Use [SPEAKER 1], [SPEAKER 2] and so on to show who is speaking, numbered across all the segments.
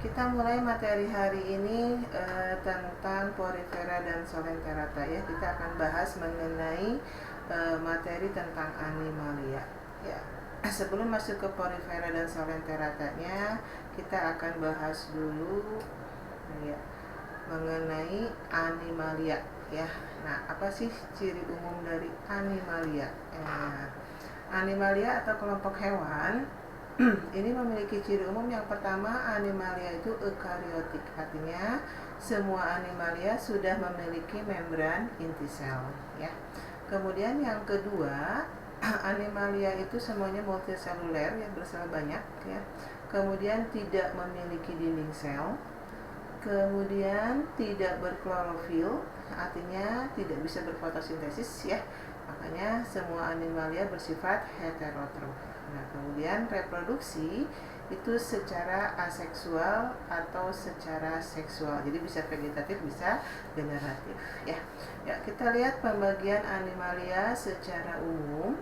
[SPEAKER 1] Kita mulai materi hari ini tentang Porifera dan Solenterata ya. Kita akan bahas mengenai materi tentang animalia. Ya. Sebelum masuk ke Porifera dan Solenteratanya, kita akan bahas dulu ya mengenai animalia ya. Nah, apa sih ciri umum dari animalia? Animalia atau kelompok hewan ini memiliki ciri umum. Yang pertama, animalia itu eukariotik, artinya semua animalia sudah memiliki membran inti sel ya. Kemudian yang kedua, animalia itu semuanya multiseluler ya, bersel banyak ya. Kemudian tidak memiliki dinding sel. Kemudian tidak berklorofil, artinya tidak bisa berfotosintesis ya. Makanya semua animalia bersifat heterotrof. Nah, kemudian reproduksi itu secara aseksual atau secara seksual. Jadi bisa vegetatif, bisa generatif ya. Ya, kita lihat pembagian animalia secara umum.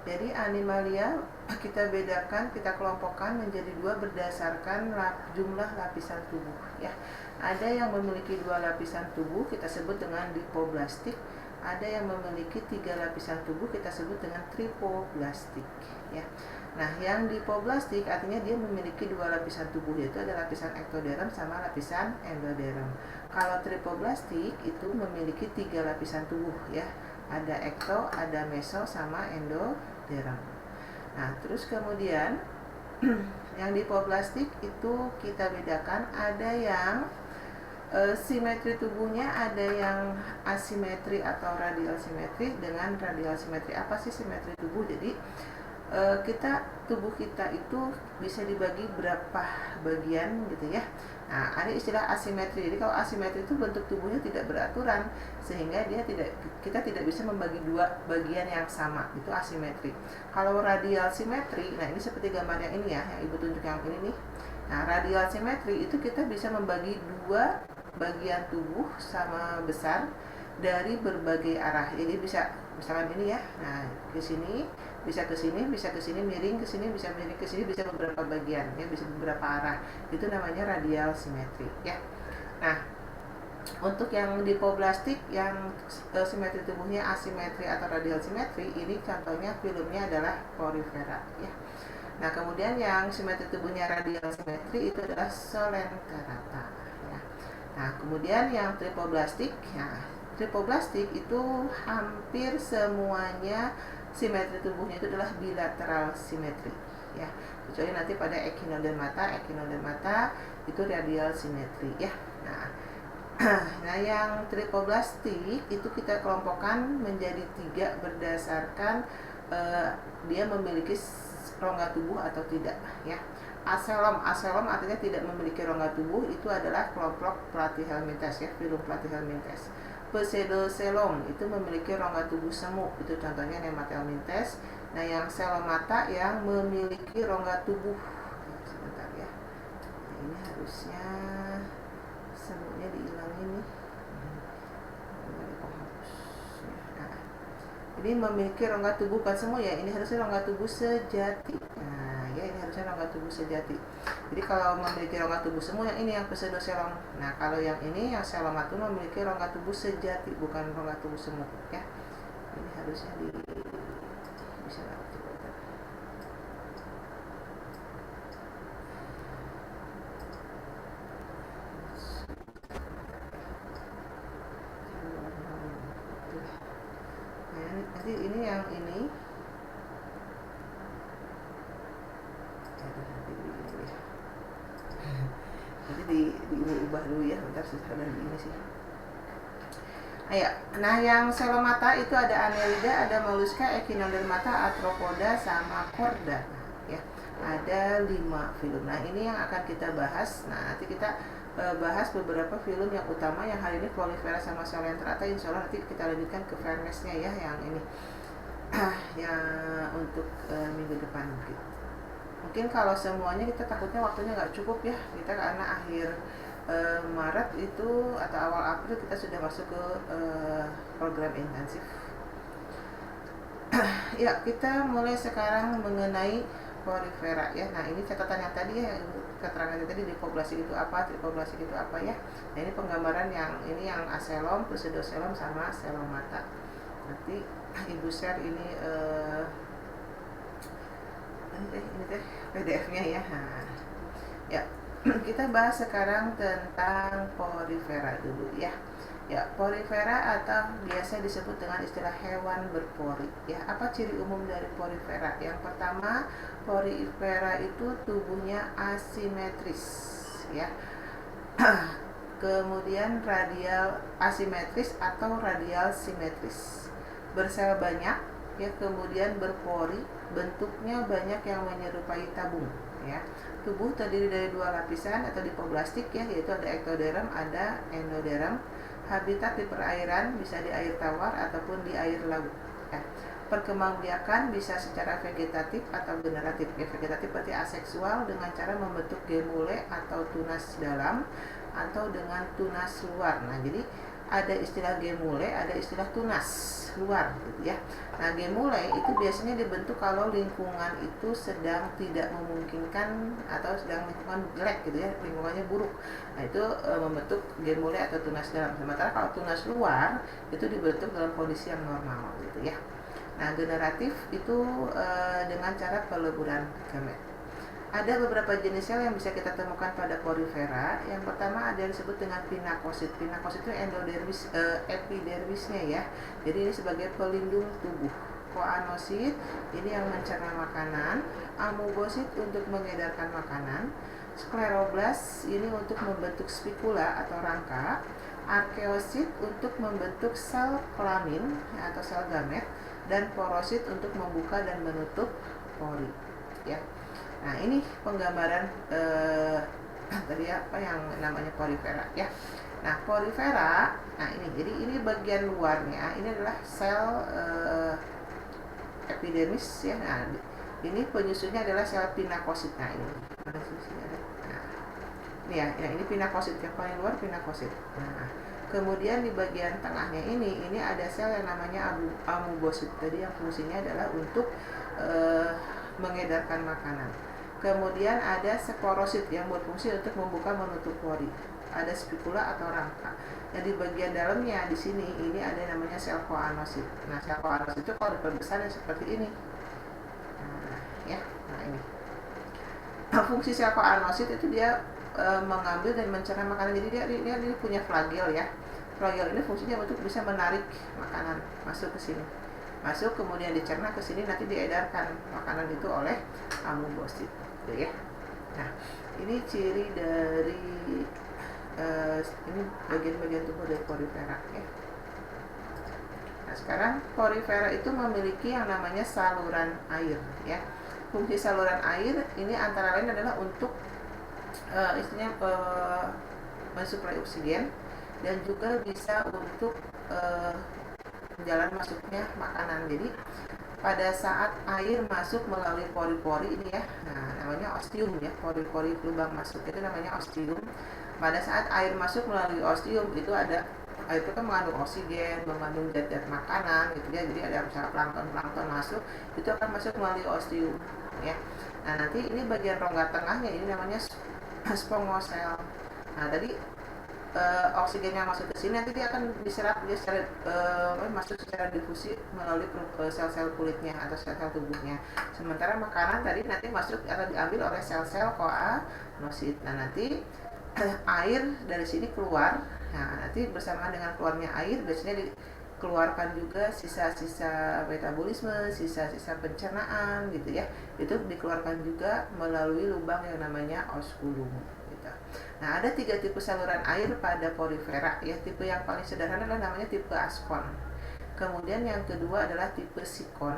[SPEAKER 1] Jadi animalia kita bedakan, kita kelompokkan menjadi dua berdasarkan jumlah lapisan tubuh ya. Ada yang memiliki dua lapisan tubuh, kita sebut dengan dipoblastik. Ada yang memiliki tiga lapisan tubuh, kita sebut dengan tripoblastik ya. Nah, yang dipoblastik artinya dia memiliki dua lapisan tubuh, yaitu ada lapisan ektoderm sama lapisan endoderm. Kalau tripoblastik itu memiliki tiga lapisan tubuh ya. Ada ekto, ada meso, sama endoderm. Nah, terus kemudian yang dipoblastik itu kita bedakan, ada yang simetri tubuhnya, ada yang asimetri atau radial simetri dengan radial simetri. Apa sih simetri tubuh? Jadi tubuh kita itu bisa dibagi berapa bagian gitu ya. Nah, ada istilah asimetri. Jadi kalau asimetri itu bentuk tubuhnya tidak beraturan, sehingga kita tidak bisa membagi dua bagian yang sama. Itu asimetri. Kalau radial simetri, nah ini seperti gambar yang ini ya, yang Ibu tunjuk yang ini nih. Nah, radial simetri itu kita bisa membagi dua bagian tubuh sama besar dari berbagai arah. Jadi bisa misalkan ini ya. Nah, ke sini, bisa ke sini, bisa ke sini, miring ke sini, bisa miring ke sini, bisa beberapa bagian ya, bisa beberapa arah. Itu namanya radial simetri ya. Nah, untuk yang dipoblastik yang simetri tubuhnya asimetri atau radial simetri, ini contohnya filmnya adalah Porifera ya. Nah, kemudian yang simetri tubuhnya radial simetri itu adalah Solenterata ya. Nah, kemudian yang tripoblastik ya, tripoblastik itu hampir semuanya simetri tubuhnya itu adalah bilateral simetri ya, kecuali nanti pada echinodermata itu radial simetri ya. Nah, nah yang tripoblastik itu kita kelompokkan menjadi tiga berdasarkan dia memiliki rongga tubuh atau tidak ya. Aselom artinya tidak memiliki rongga tubuh, itu adalah kelompok Platyhelminthes ya, filum Platyhelminthes. Pseudoselom itu memiliki rongga tubuh semu, itu contohnya Nemathelminthes. Nah, yang selomata yang memiliki rongga tubuh. Sebentar ya. Nah, ini harusnya semuanya dihilangin nih. Nah, ini memiliki rongga tubuh bukan semua ya, ini harusnya rongga tubuh sejati. Nah ya, ini harusnya rongga tubuh sejati. Jadi kalau memiliki rongga tubuh semua, yang ini yang pseudoselom. Nah, kalau yang ini yang selomatum memiliki rongga tubuh sejati, bukan rongga tubuh semu ya. Ini harusnya bisa nggak coba. Nah, nanti ini yang ini. Nanti diubah dulu ya, bentar susah dari ini sih. Ayo. Nah, yang selomata itu ada Annelida, ada Mollusca, Echinodermata, Arthropoda, sama Chorda ya. Ada 5 film. Nah, ini yang akan kita bahas. Nah, nanti kita bahas beberapa film yang utama. Yang hari ini Porifera sama Solenterata, insya Allah nanti kita lanjutkan ke Fernesnya ya, yang ini yang untuk minggu depan mungkin. Mungkin kalau semuanya kita takutnya waktunya nggak cukup ya, kita karena akhir Maret itu atau awal April kita sudah masuk ke program intensif. Ya, kita mulai sekarang mengenai porifera ya. Nah, ini catatan yang tadi ya, keterangannya tadi dipoblasi itu apa, tripoblasi itu apa ya. Nah, ini penggambaran yang ini yang aselom, pseudoselom sama selomata. Nanti Ibu share ini ini teh PDF-nya ya. Nah, ya. Kita bahas sekarang tentang porifera dulu ya. Ya, porifera atau biasa disebut dengan istilah hewan berpori. Ya, apa ciri umum dari porifera? Yang pertama, porifera itu tubuhnya asimetris, ya. Kemudian radial asimetris atau radial simetris. Bersel banyak, ya, kemudian berpori, bentuknya banyak yang menyerupai tabung, ya. Tubuh terdiri dari dua lapisan atau dipoblastik ya, yaitu ada ektoderm, ada endoderm. Habitat di perairan bisa di air tawar ataupun di air laut. Ya. Perkembangbiakan bisa secara vegetatif atau generatif. Ya, vegetatif berarti aseksual dengan cara membentuk gemule atau tunas dalam atau dengan tunas luar. Nah, jadi ada istilah gemule, ada istilah tunas luar gitu ya. Nah, gemule itu biasanya dibentuk kalau lingkungan itu sedang tidak memungkinkan atau sedang lingkungan jelek gitu ya, lingkungannya buruk. Nah, itu membentuk gemule atau tunas dalam. Sementara kalau tunas luar itu dibentuk dalam kondisi yang normal gitu ya. Nah, generatif itu dengan cara peleburan gamet. Ada beberapa jenis sel yang bisa kita temukan pada porifera. Yang pertama ada yang disebut dengan pinakosit. Pinakosit itu endodermis, epidermisnya ya. Jadi ini sebagai pelindung tubuh. Koanosit ini yang mencerna makanan. Amoebosit untuk mengedarkan makanan. Skleroblast ini untuk membentuk spikula atau rangka. Arkeosit untuk membentuk sel kelamin atau sel gamet. Dan porosit untuk membuka dan menutup pori ya. Nah, ini penggambaran tadi apa yang namanya porifera ya. Nah, porifera, nah ini jadi ini bagian luarnya, ini adalah sel epidermis ya. Nah, ini penyusunnya adalah sel pinakosit. Nah, ini mana sisinya ada? Nah, ini ya, ini pinakosit yang paling luar pinakosit. Nah, kemudian di bagian tengahnya ini ada sel yang namanya amoebosit. Tadi yang fungsinya adalah untuk mengedarkan makanan. Kemudian ada sporosit yang berfungsi untuk membuka menutup pori. Ada spikula atau rangka. Nah, di bagian dalamnya di sini ini ada namanya sel koanosit. Nah, sel koanosit itu kalau diperbesar seperti ini. Nah, ya. Nah, ini. Fungsi sel koanosit itu dia mengambil dan mencerna makanan. Jadi dia punya flagel ya. Flagel ini fungsinya untuk bisa menarik makanan masuk ke sini. Masuk kemudian dicerna ke sini, nanti diedarkan makanan itu oleh amoebosit. Gitu ya. Nah, ini ciri dari ini bagian-bagian tubuh dari porifera ya. Nah, sekarang porifera itu memiliki yang namanya saluran air ya. Fungsi saluran air ini antara lain adalah untuk istilahnya mensuplai oksigen dan juga bisa untuk jalan masuknya makanan. Jadi pada saat air masuk melalui pori-pori ini ya, nah namanya ostium ya, pori-pori lubang masuk itu namanya ostium. Pada saat air masuk melalui ostium itu ada air itu kan mengandung oksigen, mengandung zat-zat makanan gitu ya. Jadi ada misalnya plankton masuk, itu akan masuk melalui ostium ya. Nah, nanti ini bagian rongga tengahnya ini namanya spongosel. Nah, tadi oksigen yang masuk ke sini nanti dia akan diserap dia secara masuk secara difusi melalui sel-sel kulitnya atau sel-sel tubuhnya. Sementara makanan tadi nanti masuk atau diambil oleh sel-sel koanosit. Nah, nanti air dari sini keluar. Nah, nanti bersamaan dengan keluarnya air biasanya dikeluarkan juga sisa-sisa metabolisme, sisa-sisa pencernaan gitu ya. Itu dikeluarkan juga melalui lubang yang namanya osculum. Nah, ada 3 tipe saluran air pada porifera ya. Tipe yang paling sederhana adalah namanya tipe askon. Kemudian yang kedua adalah tipe sikon.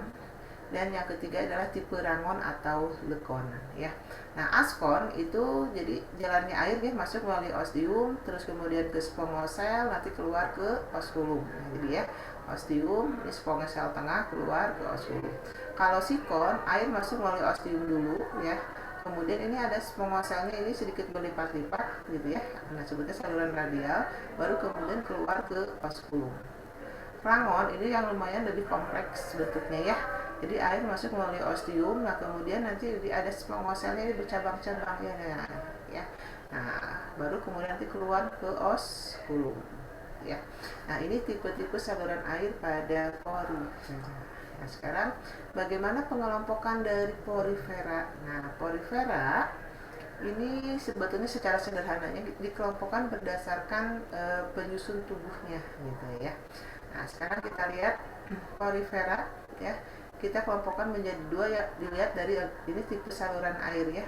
[SPEAKER 1] Dan yang ketiga adalah tipe rangon atau lekon ya. Nah, askon itu jadi jalannya air ya, masuk melalui ostium, terus kemudian ke spongosel, nanti keluar ke osculum. Nah, jadi ya, ostium, spongosel tengah, keluar ke osculum. Kalau sikon, air masuk melalui ostium dulu ya. Kemudian ini ada spongoselnya, ini sedikit berlipat-lipat gitu ya. Nah, sebutnya saluran radial, baru kemudian keluar ke osculum. Rangon ini yang lumayan lebih kompleks bentuknya ya. Jadi air masuk melalui ostium, nah kemudian nanti ada spongoselnya ini bercabang-cabang ya. Nah, baru kemudian nanti keluar ke oskulum ya. Nah, ini tipe-tipe saluran air pada porifera. Nah, sekarang bagaimana pengelompokan dari porifera? Nah, porifera ini sebetulnya secara sederhananya dikelompokkan berdasarkan penyusun tubuhnya gitu ya. Nah, sekarang kita lihat porifera ya. Kita kelompokkan menjadi dua ya, dilihat dari ini tipe saluran air ya.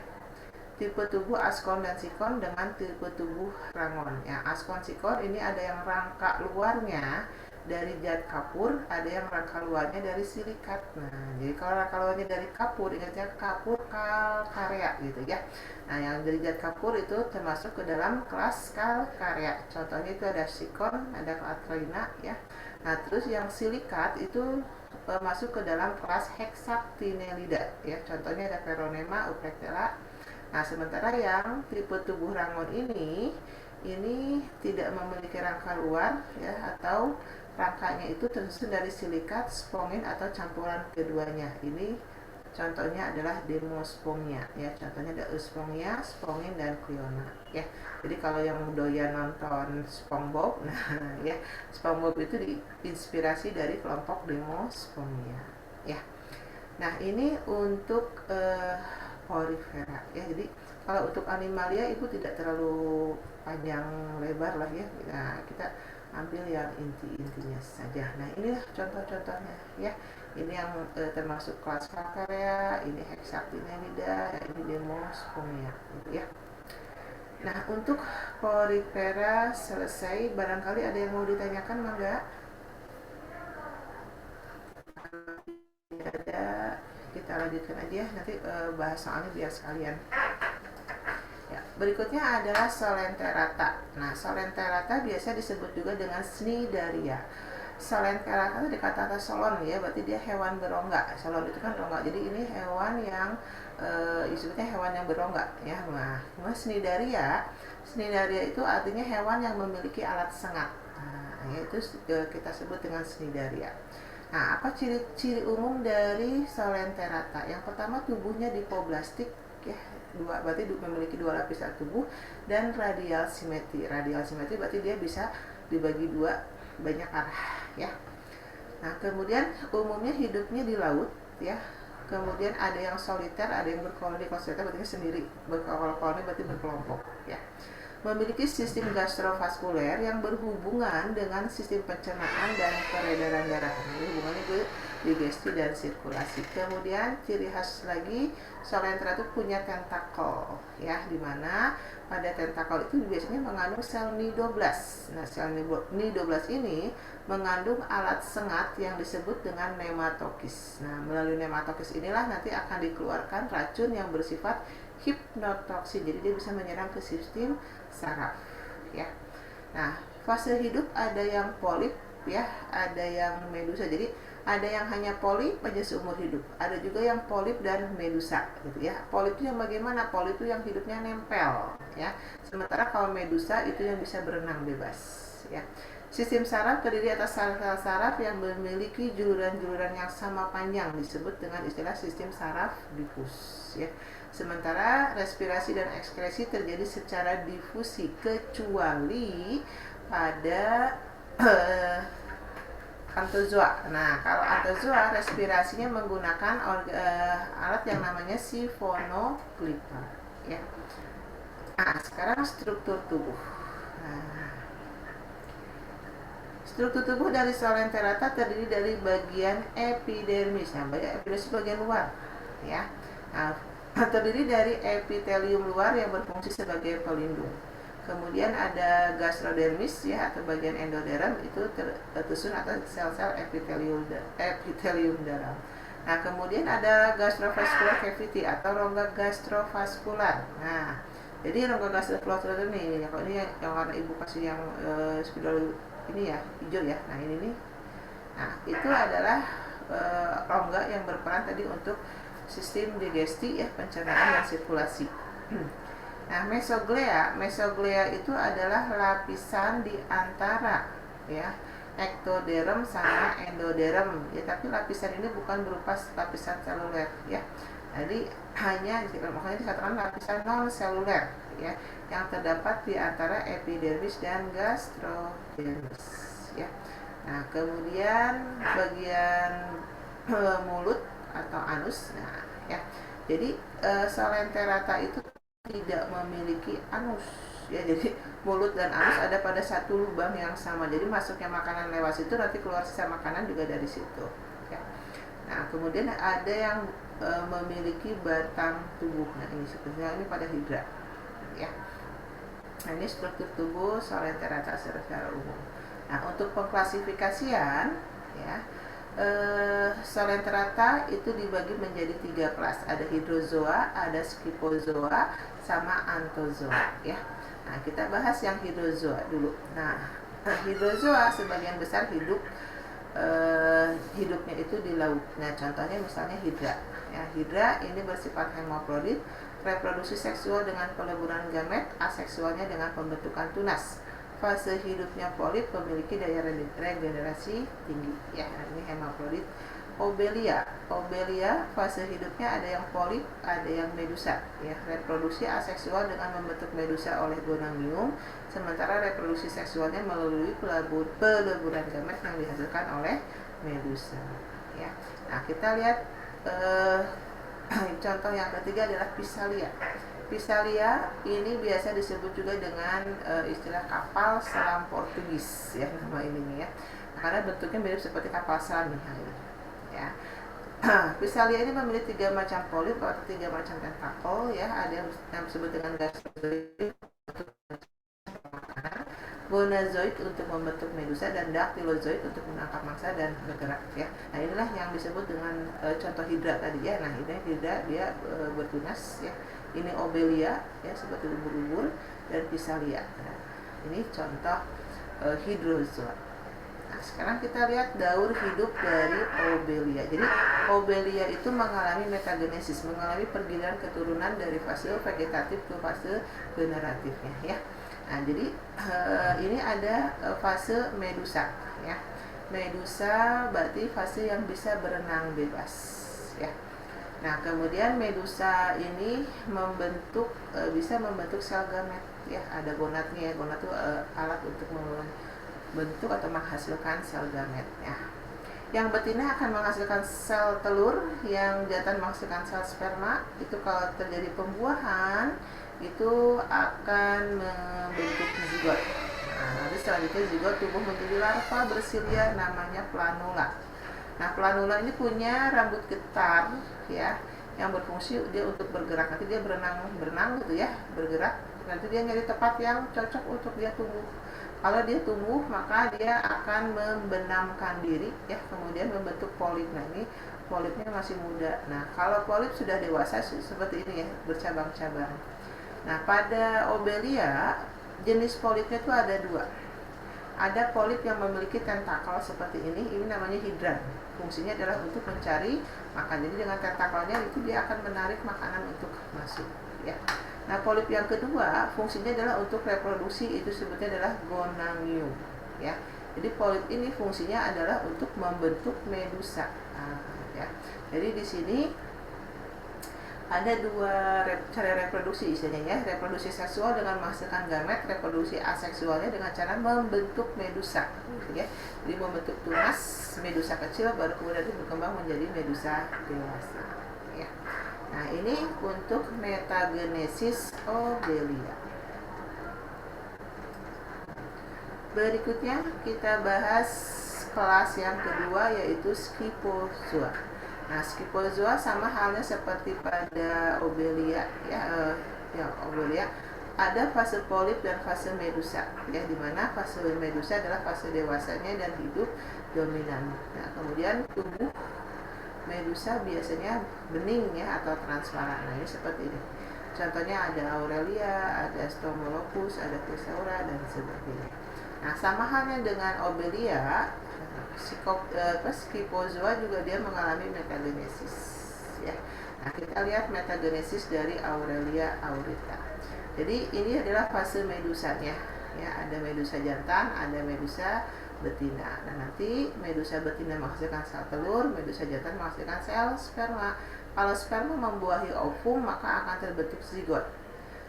[SPEAKER 1] Tipe tubuh askon dan sikon dengan tipe tubuh rangon. Ya, askon sikon ini ada yang rangka luarnya dari zat kapur, ada yang rangka luarnya dari silikat. Nah, jadi kalau rangka luarnya dari kapur, ingatnya kapur kalkarea gitu ya. Nah, yang dari zat kapur itu termasuk ke dalam kelas kalkarea. Contohnya itu ada sikon, ada katrina ya. Nah, terus yang silikat itu masuk ke dalam kelas hexactinellida ya. Contohnya ada Veronema, Uprectella. Nah, sementara yang tipe tubuh rangon ini tidak memiliki rangka luar ya, atau rangkanya itu tersusun dari silikat, spongin atau campuran keduanya. Ini contohnya adalah Demospomia ya. Contohnya ada Euspongia, spongin dan Cliona ya. Jadi kalau yang doyan nonton SpongeBob, nah ya, SpongeBob itu diinspirasi dari kelompok Demospomia ya. Nah, ini untuk porifera ya. Jadi kalau untuk animalia itu tidak terlalu panjang lebar lah ya. Nah, kita ambil yang inti-intinya saja. Nah, inilah contoh-contohnya ya. Ini yang termasuk kelas Calcarea, ini Hexactinellida, ini Demospomia gitu ya. Nah, untuk porifera selesai. Barangkali ada yang mau ditanyakan, Mangga? Ada, kita lanjutkan aja ya. Nanti bahas soalnya biar sekalian. Ya, berikutnya adalah Solenterata. Nah, Solenterata biasa disebut juga dengan Cnidaria. Solenterata itu dikatakan solon ya, berarti dia hewan berongga. Solon itu kan rongga. Jadi ini hewan yang disebutnya hewan yang berongga ya. Nah, Cnidaria itu artinya hewan yang memiliki alat sengat. Nah, itu kita sebut dengan Cnidaria. Nah, apa ciri-ciri umum dari Solenterata? Yang pertama, tubuhnya dipoblastik ya, berarti memiliki dua lapisan tubuh, dan radial simetri. Radial simetri berarti dia bisa dibagi dua, banyak arah ya. Nah, kemudian umumnya hidupnya di laut ya. Kemudian ada yang soliter, ada yang berkoloni. Kalau soliter berarti sendiri, berkoloni berarti berkelompok ya. Memiliki sistem gastrovaskuler yang berhubungan dengan sistem pencernaan dan peredaran darah. Ini hubungannya ke digesti dan sirkulasi. Kemudian ciri khas lagi, Solenterata itu punya tentakel ya, dimana pada tentakel itu biasanya mengandung sel nidoblas. Nah, sel nidoblas ini mengandung alat sengat yang disebut dengan nematokis. Nah, melalui nematokis inilah nanti akan dikeluarkan racun yang bersifat hipnotoksin. Jadi dia bisa menyerang ke sistem saraf ya. Nah, fase hidup ada yang polip ya, ada yang medusa. Jadi ada yang hanya polip aja seumur hidup, ada juga yang polip dan medusa gitu ya. Polip itu yang bagaimana? Polip itu yang hidupnya nempel ya, sementara kalau medusa itu yang bisa berenang bebas ya. Sistem saraf terdiri atas sel-sel saraf yang memiliki juluran-juluran yang sama panjang, disebut dengan istilah sistem saraf difus ya. Sementara respirasi dan ekskresi terjadi secara difusi, kecuali pada Anthozoa. Nah, kalau Anthozoa respirasinya menggunakan alat yang namanya siphonoclipper ya. Nah, sekarang struktur tubuh. Nah, struktur tubuh dari Solenterata terdiri dari bagian epidermis. Nah, epidermis bagian luar ya. Nah, terdiri dari epitelium luar yang berfungsi sebagai pelindung. Kemudian ada gastrodermis ya, atau bagian endoderm, itu tersusun atas sel-sel epitelium dalam. Nah, kemudian ada gastrovascular cavity atau rongga gastrovaskular. Nah, jadi rongga gastrovaskular ini, kalau ini yang warna ibu kasih yang spidol ini ya, hijau ya. Nah, ini nih. Nah, itu adalah rongga yang berperan tadi untuk sistem digesti ya, pencernaan dan sirkulasi. Nah, mesoglea itu adalah lapisan di antara ya ektoderm sama endoderm ya, tapi lapisan ini bukan berupa lapisan seluler ya. Jadi makanya dikatakan lapisan non seluler ya, yang terdapat di antara epidermis dan gastrodermis ya. Nah, kemudian bagian mulut atau anus. Nah, ya. Jadi Salenterata itu tidak memiliki anus ya, jadi mulut dan anus ada pada satu lubang yang sama. Jadi masuknya makanan lewat situ, nanti keluar sisa makanan juga dari situ ya. Nah, kemudian ada yang memiliki batang tubuh. Nah, ini sebenarnya ini pada hidra ya. Nah, ini struktur tubuh Salenterata secara umum. Nah, untuk pengklasifikasian ya, Salenterata itu dibagi menjadi 3 kelas. Ada hidrozoa, ada scyphozoa, sama anthozoa ya. Nah, kita bahas yang hidrozoa dulu. Nah, hidrozoa sebagian besar hidupnya itu di laut. Nah, contohnya misalnya hidra ya. Hidra ini bersifat hemaprodit, reproduksi seksual dengan peleburan gamet, aseksualnya dengan pembentukan tunas. Fase hidupnya polip memiliki daya regenerasi tinggi ya. Ini hemaprodit. Obelia fase hidupnya ada yang polip, ada yang medusa ya. Reproduksi aseksual dengan membentuk medusa oleh gonamium, sementara reproduksi seksualnya melalui peleburan gamet yang dihasilkan oleh medusa ya. Nah, kita lihat contoh yang ketiga adalah Physalia. Physalia ini biasa disebut juga dengan istilah kapal selam Portugis ya, nama ininya ya. Karena bentuknya mirip seperti kapal selam nih ya. Physalia ini memiliki 3 macam polip atau 3 macam tentakel ya. Ada yang disebut dengan gastrozoid untuk makanan, gonazoid untuk membentuk medusa, dan dactylozoid untuk menangkap mangsa dan bergerak ya. Nah, inilah yang disebut dengan contoh hidra tadi ya. Nah, ini hidra dia bertunas ya. Ini obelia ya, seperti ubur-ubur, dan Physalia. Nah, ini contoh hidrozoa. Nah, sekarang kita lihat daur hidup dari obelia. Jadi obelia itu mengalami metagenesis, mengalami pergiliran keturunan dari fase vegetatif ke fase generatifnya ya. Nah, jadi ini ada fase medusa ya. Medusa berarti fase yang bisa berenang bebas ya. Nah, kemudian medusa ini bisa membentuk sel gamet ya. Ada gonadnya. Gonad itu alat untuk membentuk atau menghasilkan sel gamet ya. Yang betina akan menghasilkan sel telur, yang jantan menghasilkan sel sperma. Itu kalau terjadi pembuahan itu akan membentuk zigot. Nah, nanti selanjutnya zigot tumbuh menjadi larva bersilia namanya planula. Nah, planula ini punya rambut getar ya, yang berfungsi dia untuk bergerak. Nanti dia berenang gitu ya, bergerak. Nanti dia nyari tempat yang cocok untuk dia tumbuh. Kalau dia tumbuh, maka dia akan membenamkan diri ya, kemudian membentuk polip. Nah, ini polipnya masih muda. Nah, kalau polip sudah dewasa seperti ini ya, bercabang-cabang. Nah, pada obelia jenis polipnya itu ada 2. Ada polip yang memiliki tentakel seperti ini namanya hidran. Fungsinya adalah untuk mencari makan. Jadi dengan tentakelnya itu dia akan menarik makanan untuk masuk ya. Nah, polip yang kedua fungsinya adalah untuk reproduksi, itu sebutnya adalah gonamium ya. Jadi polip ini fungsinya adalah untuk membentuk medusa ya. Jadi di sini ada 2 cara reproduksi istilahnya ya. Reproduksi seksual dengan menghasilkan gamet, reproduksi aseksualnya dengan cara membentuk medusa ya. Jadi membentuk tunas medusa kecil, baru kemudian berkembang menjadi medusa dewasa ya. Nah, ini untuk metagenesis obelia. Berikutnya kita bahas kelas yang kedua, yaitu Scyphozoa. Nah, Scyphozoa sama halnya seperti pada obelia ya, obelia ada fase polip dan fase medusa ya, di mana fase medusa adalah fase dewasanya dan hidup dominan. Nah, kemudian tubuh medusa biasanya bening ya atau transparan. Nah, ini seperti ini. Contohnya ada Aurelia, ada Stomolocus, ada Thesaura dan sebagainya. Nah, sama halnya dengan obelia, Scyphozoa juga dia mengalami metagenesis ya. Nah, kita lihat metagenesis dari Aurelia aurita. Jadi ini adalah fase medusanya ya, ada medusa jantan, ada medusa betina. Nah, nanti medusa betina menghasilkan sel telur, medusa jantan menghasilkan sel sperma. Kalau sperma membuahi ovum, maka akan terbentuk zigot.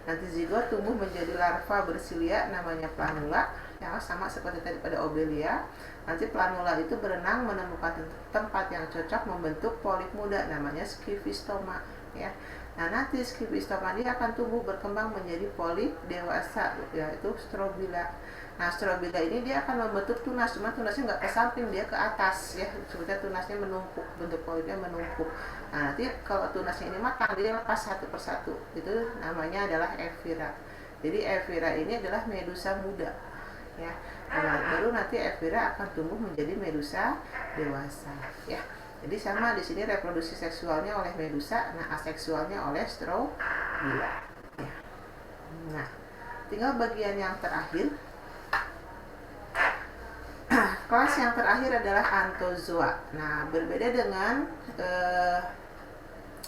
[SPEAKER 1] Nanti zigot tumbuh menjadi larva bersilia namanya planula, ya sama seperti tadi pada obelia. Nanti planula itu berenang menemukan tempat yang cocok membentuk polip muda namanya skifistoma, ya. Nah, nanti skifistoma dia akan tumbuh berkembang menjadi polip dewasa, yaitu strobila. Nah, strobila ini dia akan membentuk tunas, cuma tunasnya nggak ke samping, dia ke atas, ya. Sebetulnya tunasnya menumpuk, bentuk polipnya menumpuk. Nah, nanti kalau tunasnya ini matang, dia lepas satu persatu. Itu namanya adalah evira. Jadi evira ini adalah medusa muda, ya. Nah, baru nanti evira akan tumbuh menjadi medusa dewasa, ya. Jadi sama di sini reproduksi seksualnya oleh medusa, nah aseksualnya oleh strobila. Ya. Nah, tinggal bagian yang terakhir. Kelas yang terakhir adalah anthozoa. Nah, berbeda dengan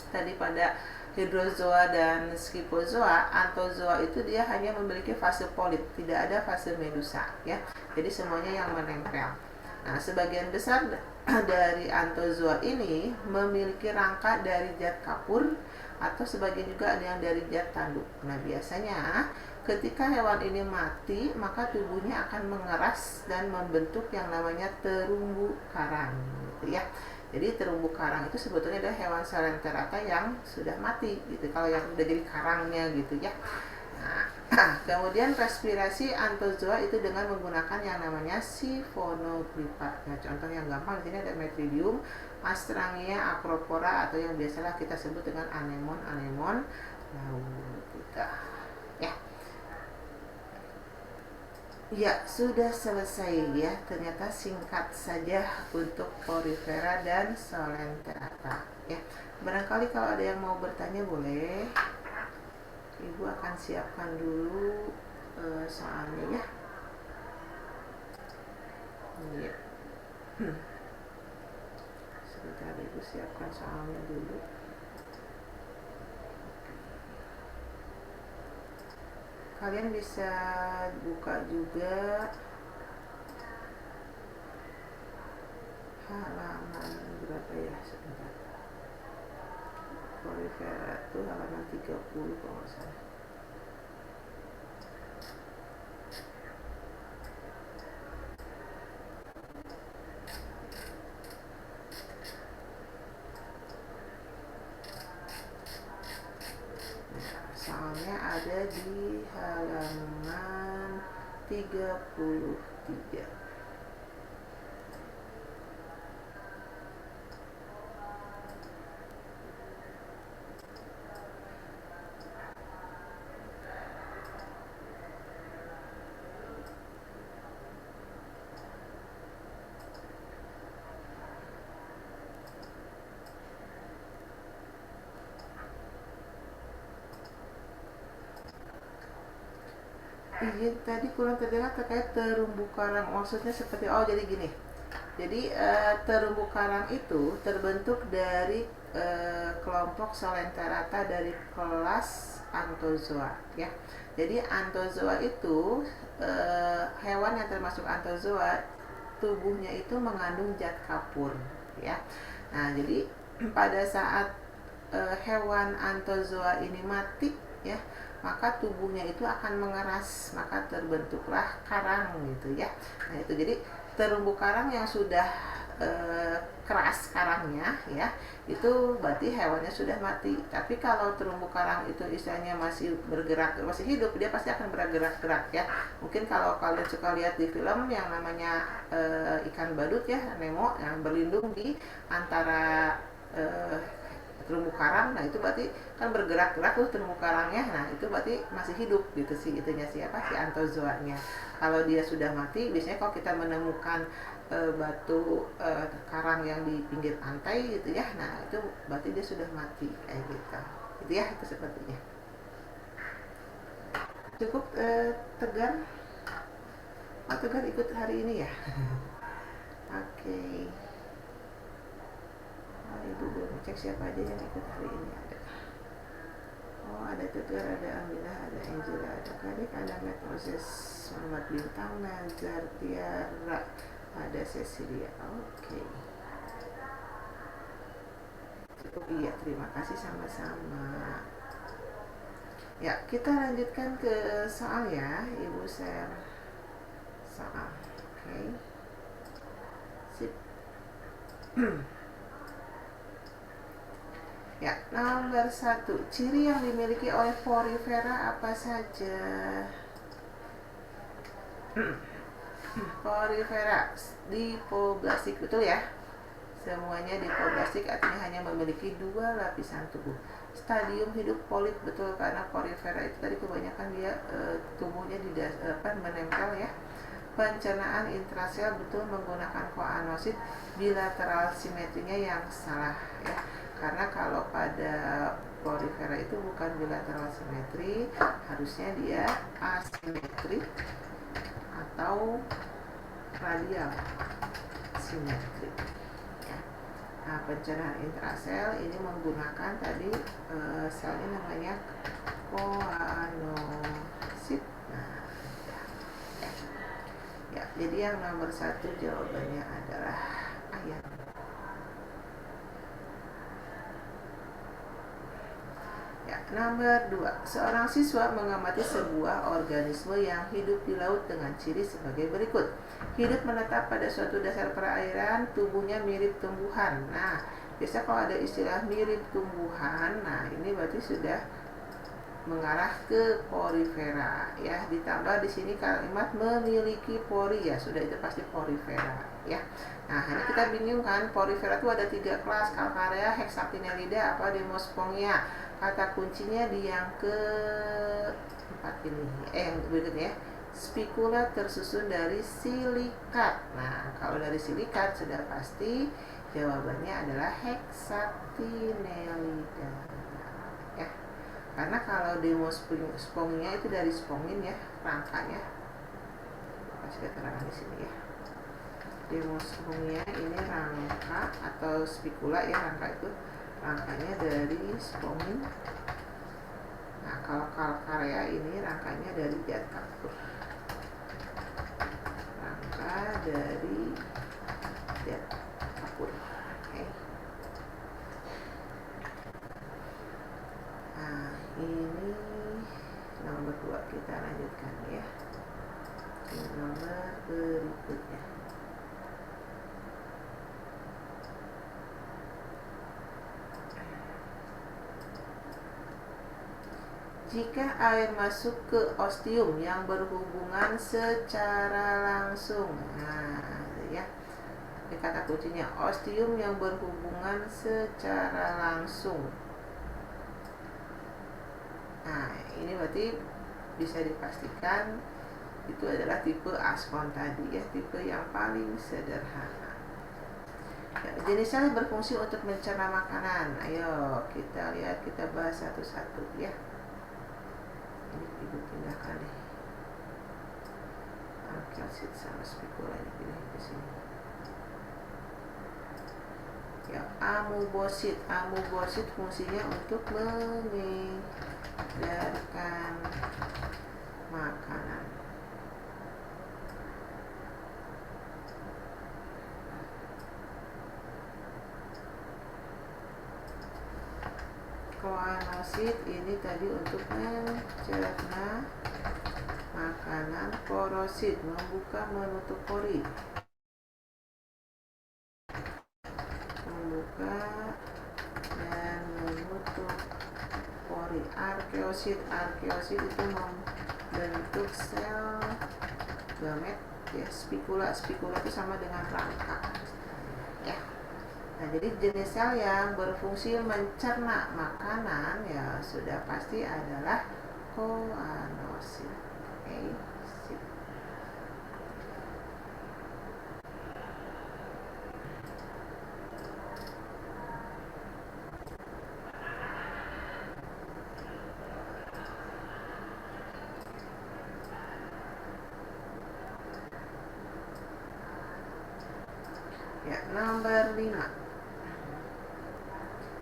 [SPEAKER 1] tadi pada hydrozoa dan scyphozoa, anthozoa itu dia hanya memiliki fase polip, tidak ada fase medusa, ya. Jadi semuanya yang menempel. Nah, sebagian besar dari anthozoa ini memiliki rangka dari zat kapur atau sebagian juga ada yang dari zat tanduk. Nah, biasanya ketika hewan ini mati, maka tubuhnya akan mengeras dan membentuk yang namanya terumbu karang, gitu ya. Jadi terumbu karang itu sebetulnya adalah hewan Coelenterata yang sudah mati, gitu. Kalau yang sudah jadi karangnya, gitu ya. Nah, kemudian respirasi anthozoa itu dengan menggunakan yang namanya siphonoglypha. Nah, contoh yang gampang di sini ada Metridium, Astrangia, Acropora, atau yang biasalah kita sebut dengan anemon laut, gitu. Ya. Ya, sudah selesai ya. Ternyata singkat saja untuk Porifera dan Coelenterata, ya. Barangkali kalau ada yang mau bertanya boleh. Ibu akan siapkan dulu soalnya, ya. Iya. Sebentar, Ibu siapkan soalnya dulu. Kalian bisa buka juga halaman berapa ya, sebentar. Porifera itu halaman 30 kalau nggak salah. Soalnya ada di halaman 33. Iya, tadi kurang terdengar terkait terumbu karang. Maksudnya seperti, oh jadi gini. Jadi terumbu karang itu terbentuk dari kelompok Coelenterata dari kelas Anthozoa, ya. Jadi Anthozoa itu hewan yang termasuk Anthozoa, tubuhnya itu mengandung zat kapur, ya. Nah, jadi pada saat hewan Anthozoa ini mati, ya, maka tubuhnya itu akan mengeras, maka terbentuklah karang, gitu ya. Nah, itu jadi terumbu karang yang sudah keras karangnya, ya, itu berarti hewannya sudah mati. Tapi kalau terumbu karang itu istilahnya masih bergerak, masih hidup, dia pasti akan bergerak-gerak, ya. Mungkin kalau kalian suka lihat di film yang namanya ikan badut, ya, Nemo, yang berlindung di antara terumbu karang, nah itu berarti kan bergerak-gerak tuh terumbu karangnya, nah itu berarti masih hidup, gitu sih, itunya siapa, si anthozoanya. Kalau dia sudah mati, biasanya kalau kita menemukan batu karang yang di pinggir pantai, gitu ya, nah itu berarti dia sudah mati, kayak gitu ya, itu sepertinya. Cukup Tegar. Oh, Tegar ikut hari ini ya. Oke. Oh, Ibu belum cek siapa aja yang ikut hari ini. Oh, ada Tegar, ada Aminah, ada Angela, ada Kadek, ada Matt Moses, Muhammad Bintang, Nazar, Tiara, pada Cecilia. Oke. Cukup, iya, terima kasih sama-sama. Ya, kita lanjutkan ke soal ya, Ibu share soal. Oke. Sip. Ya, nomor 1. Ciri yang dimiliki oleh Porifera apa saja? Porifera dipoblastik, betul ya? Semuanya dipoblastik, artinya hanya memiliki 2 lapisan tubuh. Stadium hidup polip, betul, karena Porifera itu tadi kebanyakan dia tubuhnya menempel ya. Pencernaan intrasel, betul, menggunakan koanosit. Bilateral simetrinya yang salah ya, karena kalau pada Porifera itu bukan bilateral simetri, harusnya dia asimetri atau radial simetri ya. Nah, pencernaan intrasel ini menggunakan tadi selnya namanya koanosit. Nah, ya, jadi yang nomor 1 jawabannya adalah ayam. Ya, nomor 2. Seorang siswa mengamati sebuah organisme yang hidup di laut dengan ciri sebagai berikut. Hidup menetap pada suatu dasar perairan, tubuhnya mirip tumbuhan. Nah, biasa kalau ada istilah mirip tumbuhan, nah ini berarti sudah mengarah ke Porifera ya. Ditambah di sini kalimat memiliki pori, ya sudah, itu pasti Porifera ya. Nah, ini kita bingung kan, Porifera itu ada 3 kelas, Calcarea, Hexactinellida, apa Demospongia. Kata kuncinya di yang ke-4 ini, yang berikutnya, spikula tersusun dari silikat. Nah, kalau dari silikat sudah pasti jawabannya adalah Hexactinellida ya. Karena kalau Demospongia itu dari spongin ya, rangkanya. Kasih keterangan di sini ya. Demospongia ini rangka atau spikula ya, rangka itu rangkanya dari spongin. Nah, kalau Calcarea ini rangkanya dari zat kapur. Rangka dari zat kapur. Oke. Nah, ini nomor 2, kita lanjutkan ya. Ini nomor berikutnya. Jika air masuk ke ostium yang berhubungan secara langsung, nah ya, ini kata kuncinya, ostium yang berhubungan secara langsung. Nah, ini berarti bisa dipastikan itu adalah tipe askon tadi ya, tipe yang paling sederhana. Ya, jenis sel berfungsi untuk mencerna makanan. Ayo kita lihat, kita bahas satu-satu ya. Ini ibu pindahkan deh, arkeosit sama spikula ini pilih ke sini. Ya, amubosit. Amubosit fungsinya untuk mengedarkan makanan. Koanosit ini tadi untuk mencerna makanan. Porosit, membuka menutup pori. Membuka dan menutup pori. Arkeosit itu membentuk sel gamet ya. Spikula itu sama dengan rangka ya. Nah, jadi jenis sel yang berfungsi mencerna makanan ya sudah pasti adalah koanosit. Oke, sip. Ya, nomor 5.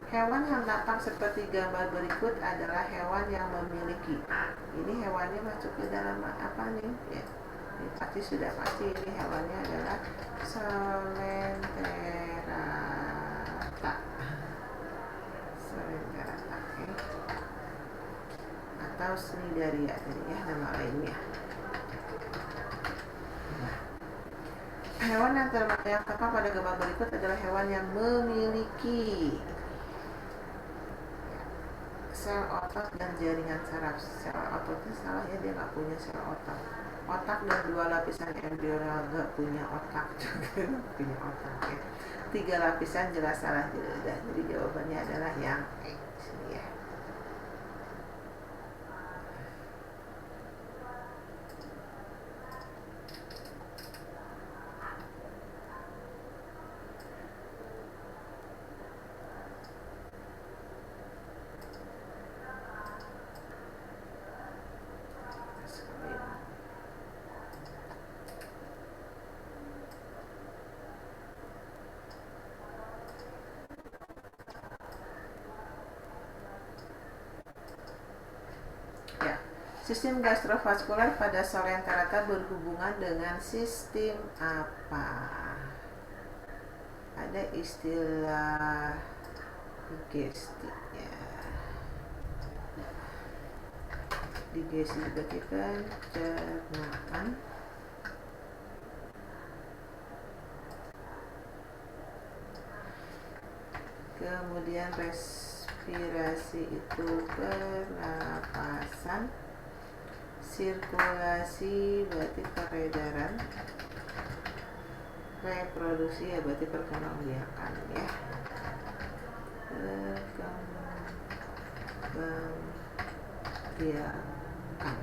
[SPEAKER 1] Hewan yang tampak seperti gambar berikut adalah hewan yang memiliki. Ini hewannya masuk ke dalam apa nih? Ya. Ini pasti sudah pasti ini hewannya adalah Solenterata. Solenterata, atau Cnidaria tadi ya nama lainnya. Hewan yang termasuk pada gambar berikut adalah hewan yang memiliki sel otot dan jaringan saraf. Sel ototnya salah ya, dia nggak punya sel otot. Otak dan 2 lapisan embrional, nggak punya otak juga. Punya otak ya. 3 lapisan jelas salah juga. Jadi jawabannya adalah yang X ya. Sistem gastrovaskuler pada Solenterata berhubungan dengan sistem apa? Ada istilah digesti ya. Digesti berarti pencernaan. Kemudian respirasi itu pernapasan. Sirkulasi berarti peredaran, reproduksi ya berarti perkembangbiakan ya. Perkembangbiakan.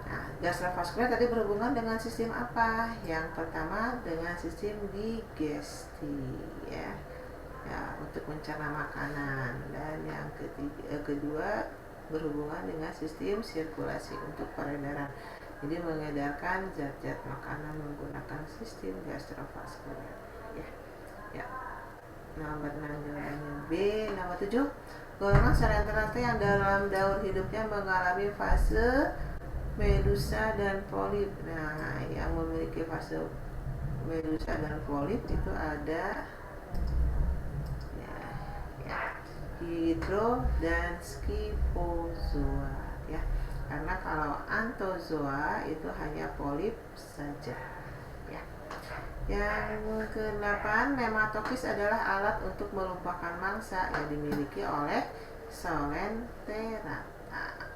[SPEAKER 1] Nah, gastrovaskuler tadi berhubungan dengan sistem apa? Yang pertama dengan sistem digesti ya, untuk mencerna makanan, dan yang kedua berhubungan dengan sistem sirkulasi untuk peredaran. Jadi mengedarkan zat-zat makanan menggunakan sistem gastrovaskuler. Ya. Nomor 6 jawabannya B. Nomor 7. Golongan Solenterata yang dalam daur hidupnya mengalami fase medusa dan polip. Nah, yang memiliki fase medusa dan polip itu ada hidro dan skipozoa ya, karena kalau anthozoa itu hanya polip saja ya. Yang ke-8, nematokis adalah alat untuk melumpahkan mangsa yang dimiliki oleh Solenterata.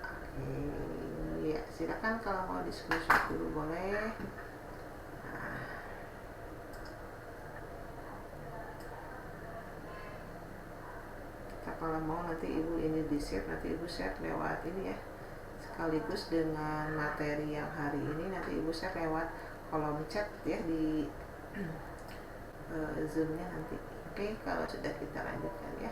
[SPEAKER 1] Oke ya, silakan kalau mau diskusi dulu boleh. Kalau mau nanti ibu ini di share, nanti ibu share lewat ini ya, sekaligus dengan materi yang hari ini nanti ibu share lewat kolom chat ya di zoomnya nanti. Oke, kalau sudah kita lanjutkan ya.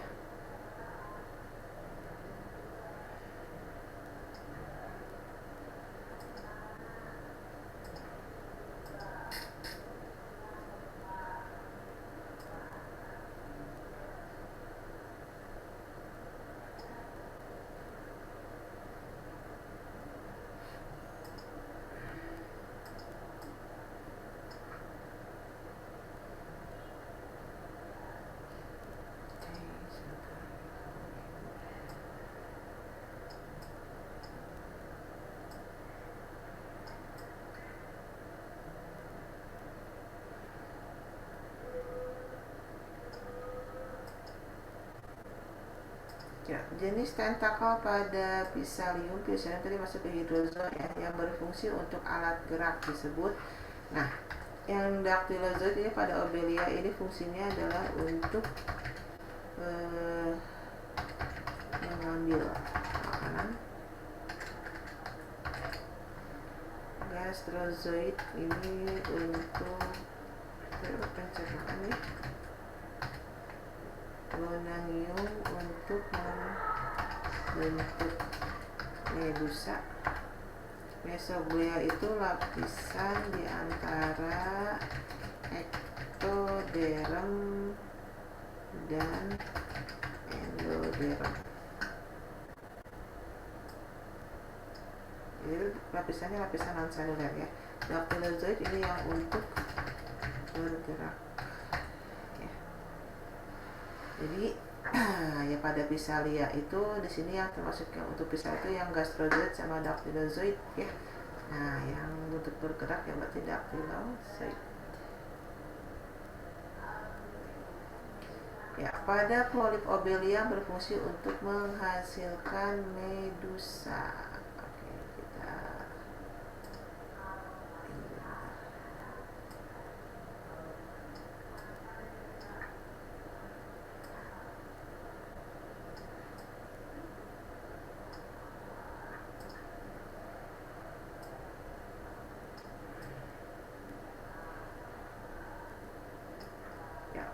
[SPEAKER 1] Ya, jenis tentakel pada Physalyum tadi masuk ke hidrozoa ya, yang berfungsi untuk alat gerak disebut. Nah, yang daktilozoid ini pada Obelia ini fungsinya adalah untuk mengambil makanan. Gastrozoid ini untuk pencernaan ya. Bonangium untuk membentuk medusa. Mesoglea itu lapisan di antara ektoderm dan endoderm. Jadi lapisannya lapisan non seluler ya. Dactylozoid ini yang untuk bergerak ya. Jadi ya pada Physalia itu di sini yang termasuk yang untuk Physalia itu yang gastrozoid sama dactylozoid ya. Nah, yang untuk bergerak ya berarti dactylozoid. Ya, pada polip Obelia berfungsi untuk menghasilkan medusa. Oke, kita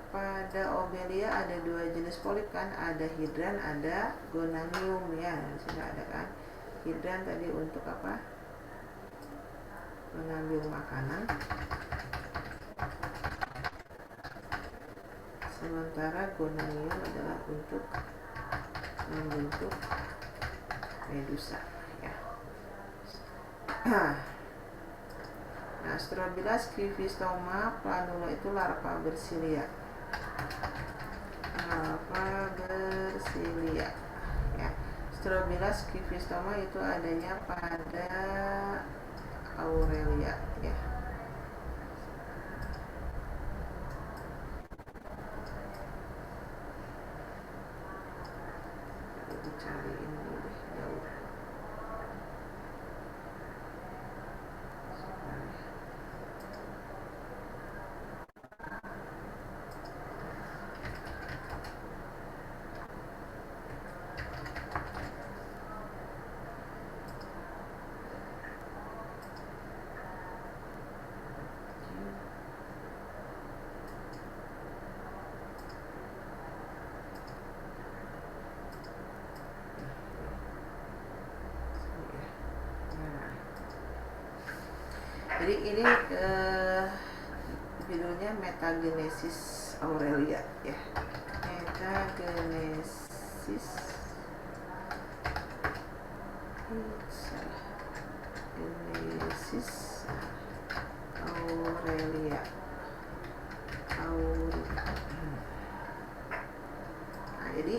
[SPEAKER 1] pada Obelia ada dua jenis polip kan, ada hidran, ada gonanium ya. Di sini ada kan. Hidran tadi untuk apa? Mengambil makanan. Sementara gonanium adalah untuk membentuk medusa ya. Nah, Strobila scrivistoma planula itu larva bersilia. Ya. Strobila scrivistoma itu adanya pada Aurelia ya. Kita cari ini deh jauh. Jadi ini judulnya Metagenesis Aurelia ya. Metagenesis Aurelia. Nah, jadi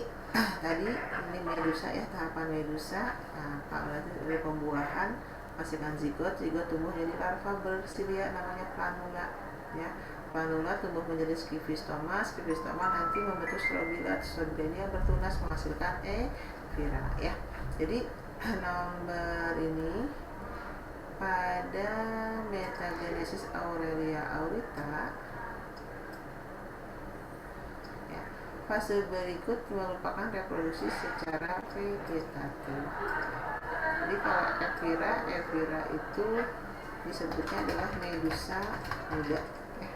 [SPEAKER 1] tadi ini medusa ya, tahapan medusa. Nah, berarti dari pembuahan menghasilkan zigot tumbuh jadi larva bersilia namanya planula ya. Planula tumbuh menjadi scrivistoma nanti membentuk strobila ini yang bertunas menghasilkan evira ya. Jadi nomor ini pada Metagenesis Aurelia aurita ya, fase berikut merupakan reproduksi secara vegetatif. Jadi kalau evira itu disebutnya adalah medusa muda ya.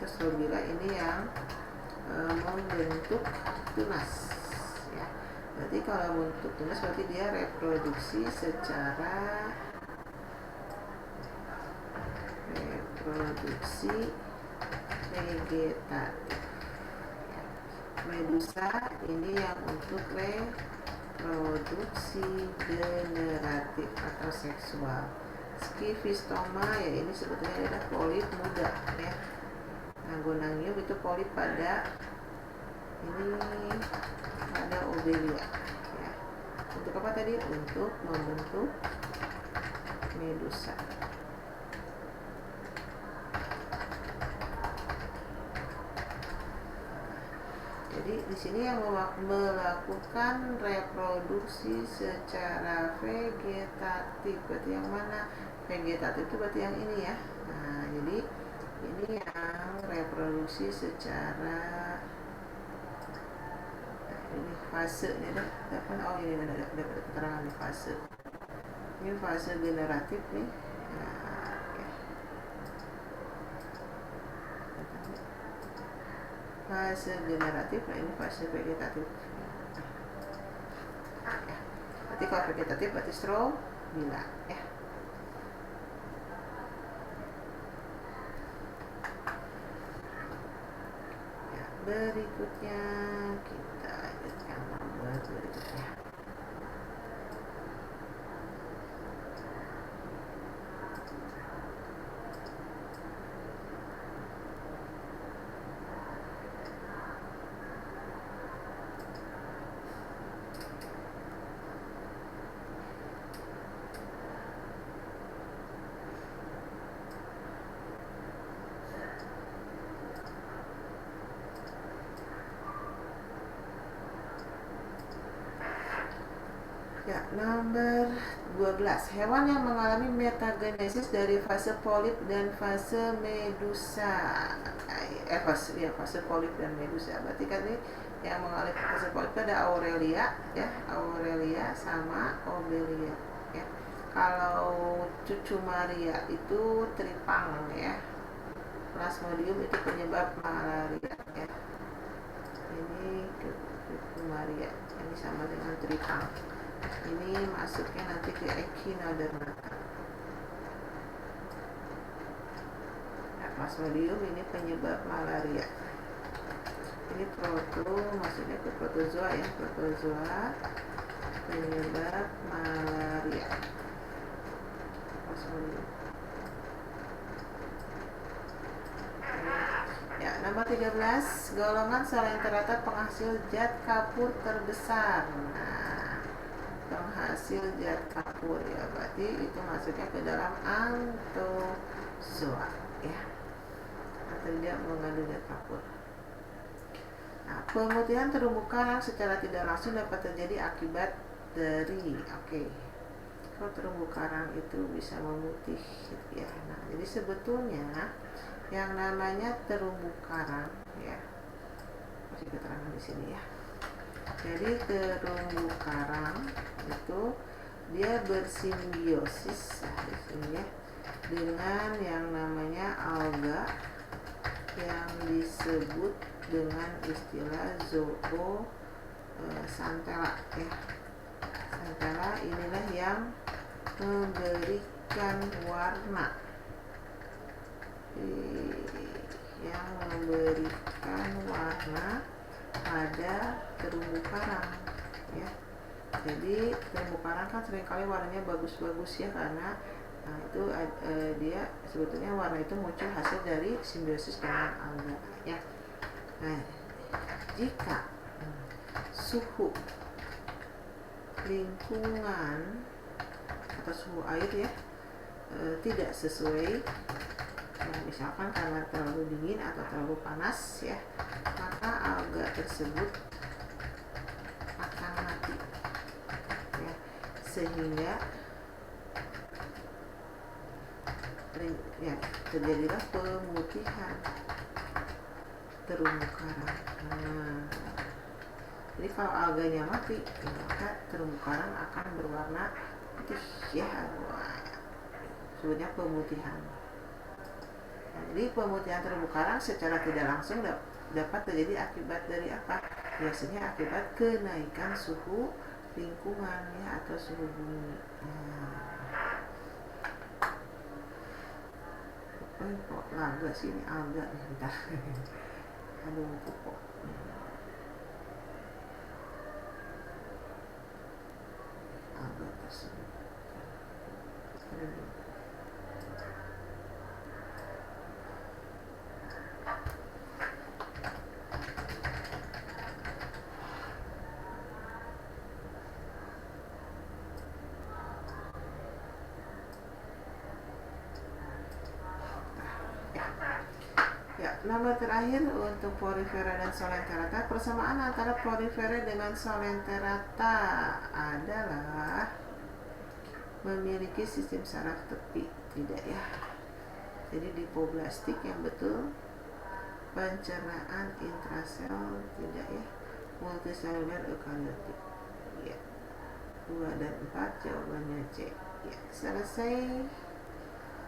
[SPEAKER 1] Strobila ini yang membentuk tunas ya. Berarti kalau membentuk tunas berarti dia reproduksi secara vegetatif. Medusa ini yang untuk reproduksi generatif atau seksual. Scrivistoma ya ini sebetulnya adalah polip muda ya. Nah, gonanium itu polip pada Obelia ya. Untuk apa tadi? Untuk membentuk medusa. Jadi di sini yang melakukan reproduksi secara vegetatif, berarti yang mana? Vegetatif itu berarti yang ini ya. Nah, jadi ini yang reproduksi secara ini fase nih dapat ini dapat keterangan di fase. Ini fase generatif nih. Nah, ya. Fase generatif, nah ini fase vegetatif. Ya. Berarti kalau vegetatif berarti strobila ya. Berikutnya kita yang nomor berikutnya. Ya, nomor 12. Hewan yang mengalami metagenesis dari fase polip dan fase medusa. Fase polip dan medusa. Berarti kan ini yang mengalami fase polip itu ada Aurelia, ya, Aurelia sama Obelia, ya. Kalau cucu Maria itu tripang, ya. Plasmodium itu penyebab malaria, ya. Ini cucu Maria, ini sama dengan tripang. Ini masuknya nanti ke Echinodermata. Nah, Plasmodium ini penyebab malaria. Ini proto, maksudnya ke protozoa, ya, protozoa penyebab malaria. Plasmodium. Ya, nomor 13, golongan Solenterata penghasil zat kapur terbesar. Nah, penghasil zat kapur, ya, berarti itu masuknya ke dalam Anthozoa, ya, atau dia mengandung zat kapur. Nah, pemutihan terumbu karang secara tidak langsung dapat terjadi akibat dari kalau terumbu karang itu bisa memutih, ya. Nah, jadi sebetulnya yang namanya terumbu karang, ya, masih keterangan di sini, ya. Jadi terumbu karang itu dia bersimbiosis, di sini, ya, dengan yang namanya alga yang disebut dengan istilah zoosantella, ya. Santella inilah yang memberikan warna, pada terumbu karang, ya. Jadi terumbu karang kan seringkali warnanya bagus-bagus, ya, karena itu dia sebetulnya warna itu muncul hasil dari simbiosis dengan alga, ya. Nah, jika suhu lingkungan atau suhu air, ya, tidak sesuai, ya, misalkan karena terlalu dingin atau terlalu panas, ya, maka alga tersebut akan mati, ya, sehingga ya, terjadilah pemutihan terumbu karang. Nah, jadi kalau alganya mati, ya, maka terumbu karang akan berwarna putih, ya, sebutnya pemutihan. Nah, jadi pemutihan terumbu karang secara tidak langsung dapat terjadi akibat dari apa? Biasanya akibat kenaikan suhu lingkungan, ya, atau suhu bumi. Kok laga sih ini alga nih, bentar. Aduh, kok alga tersebut. Nomor terakhir untuk Porifera dan Solenterata, persamaan antara Porifera dengan Solenterata adalah memiliki sistem saraf tepi, tidak, ya. Jadi dipoblastik yang betul, pencernaan intrasel tidak, ya, multiseluler eukariotik, ya. 2 dan 4 jawabannya C, ya. Selesai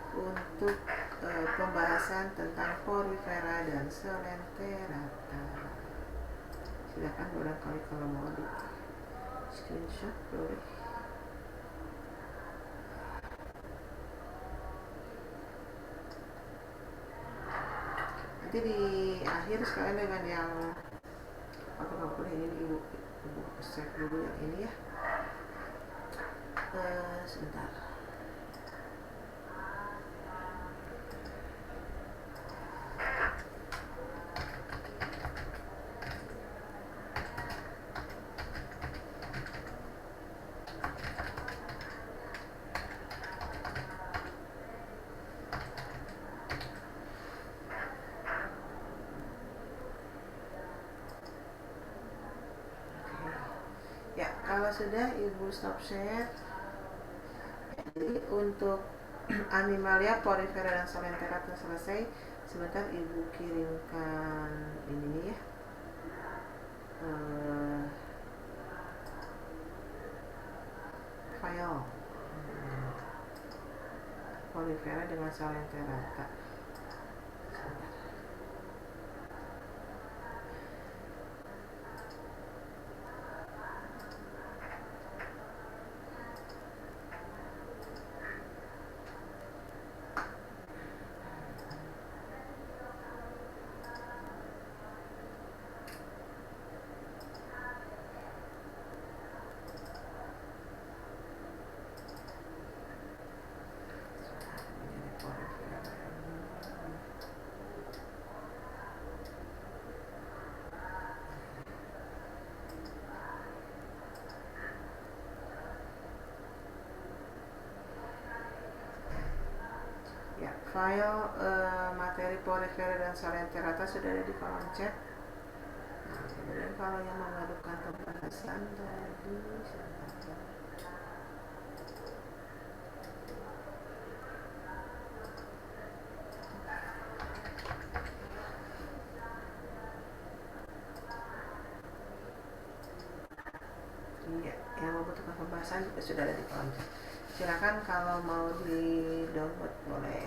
[SPEAKER 1] untuk pembahasan tentang Porifera dan Solenterata. Silakan barangkali kalau mau di screenshot boleh. Nanti di akhir sekalian dengan yang fotokopi ini di ibu save dulu yang ini ya. Sebentar. Ya, kalau sudah Ibu stop share. Jadi untuk Animalia, Porifera, dan Solentera telah selesai. Sebentar Ibu kirimkan ini ya. File Porifera dengan Solentera. Ya, file materi Porifera dan Solenterata sudah ada di kolom chat. Nah, kemudian kalau yang memerlukan pembahasan tadi iya, yang membutuhkan pembahasan juga sudah ada di kolom chat. Silakan kalau mau di download boleh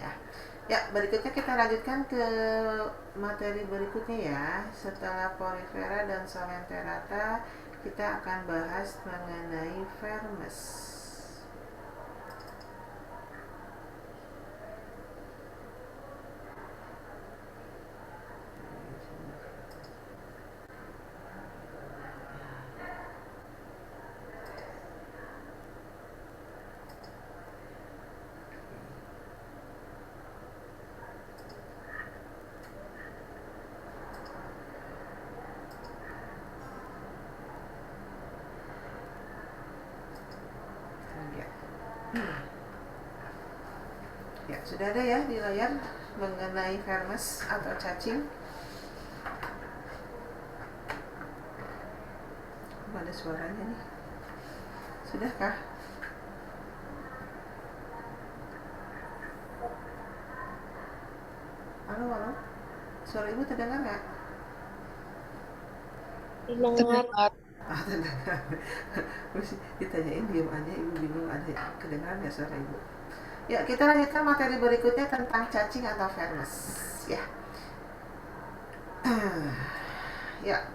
[SPEAKER 1] ya. Ya, berikutnya kita lanjutkan ke materi berikutnya ya. Setelah Porifera dan Solenterata, kita akan bahas mengenai Vermes. Ya, sudah ada ya di layar mengenai Vermes atau cacing. Ada suaranya nih. Sudahkah? Halo. Suara Ibu terdengar nggak?
[SPEAKER 2] Terdengar.
[SPEAKER 1] Terdengar. Terus ditanyain diam aja, Ibu bingung ada kedengaran nggak suara Ibu? Ya, kita lanjutkan materi berikutnya tentang cacing atau Vermes. Ya. Ya,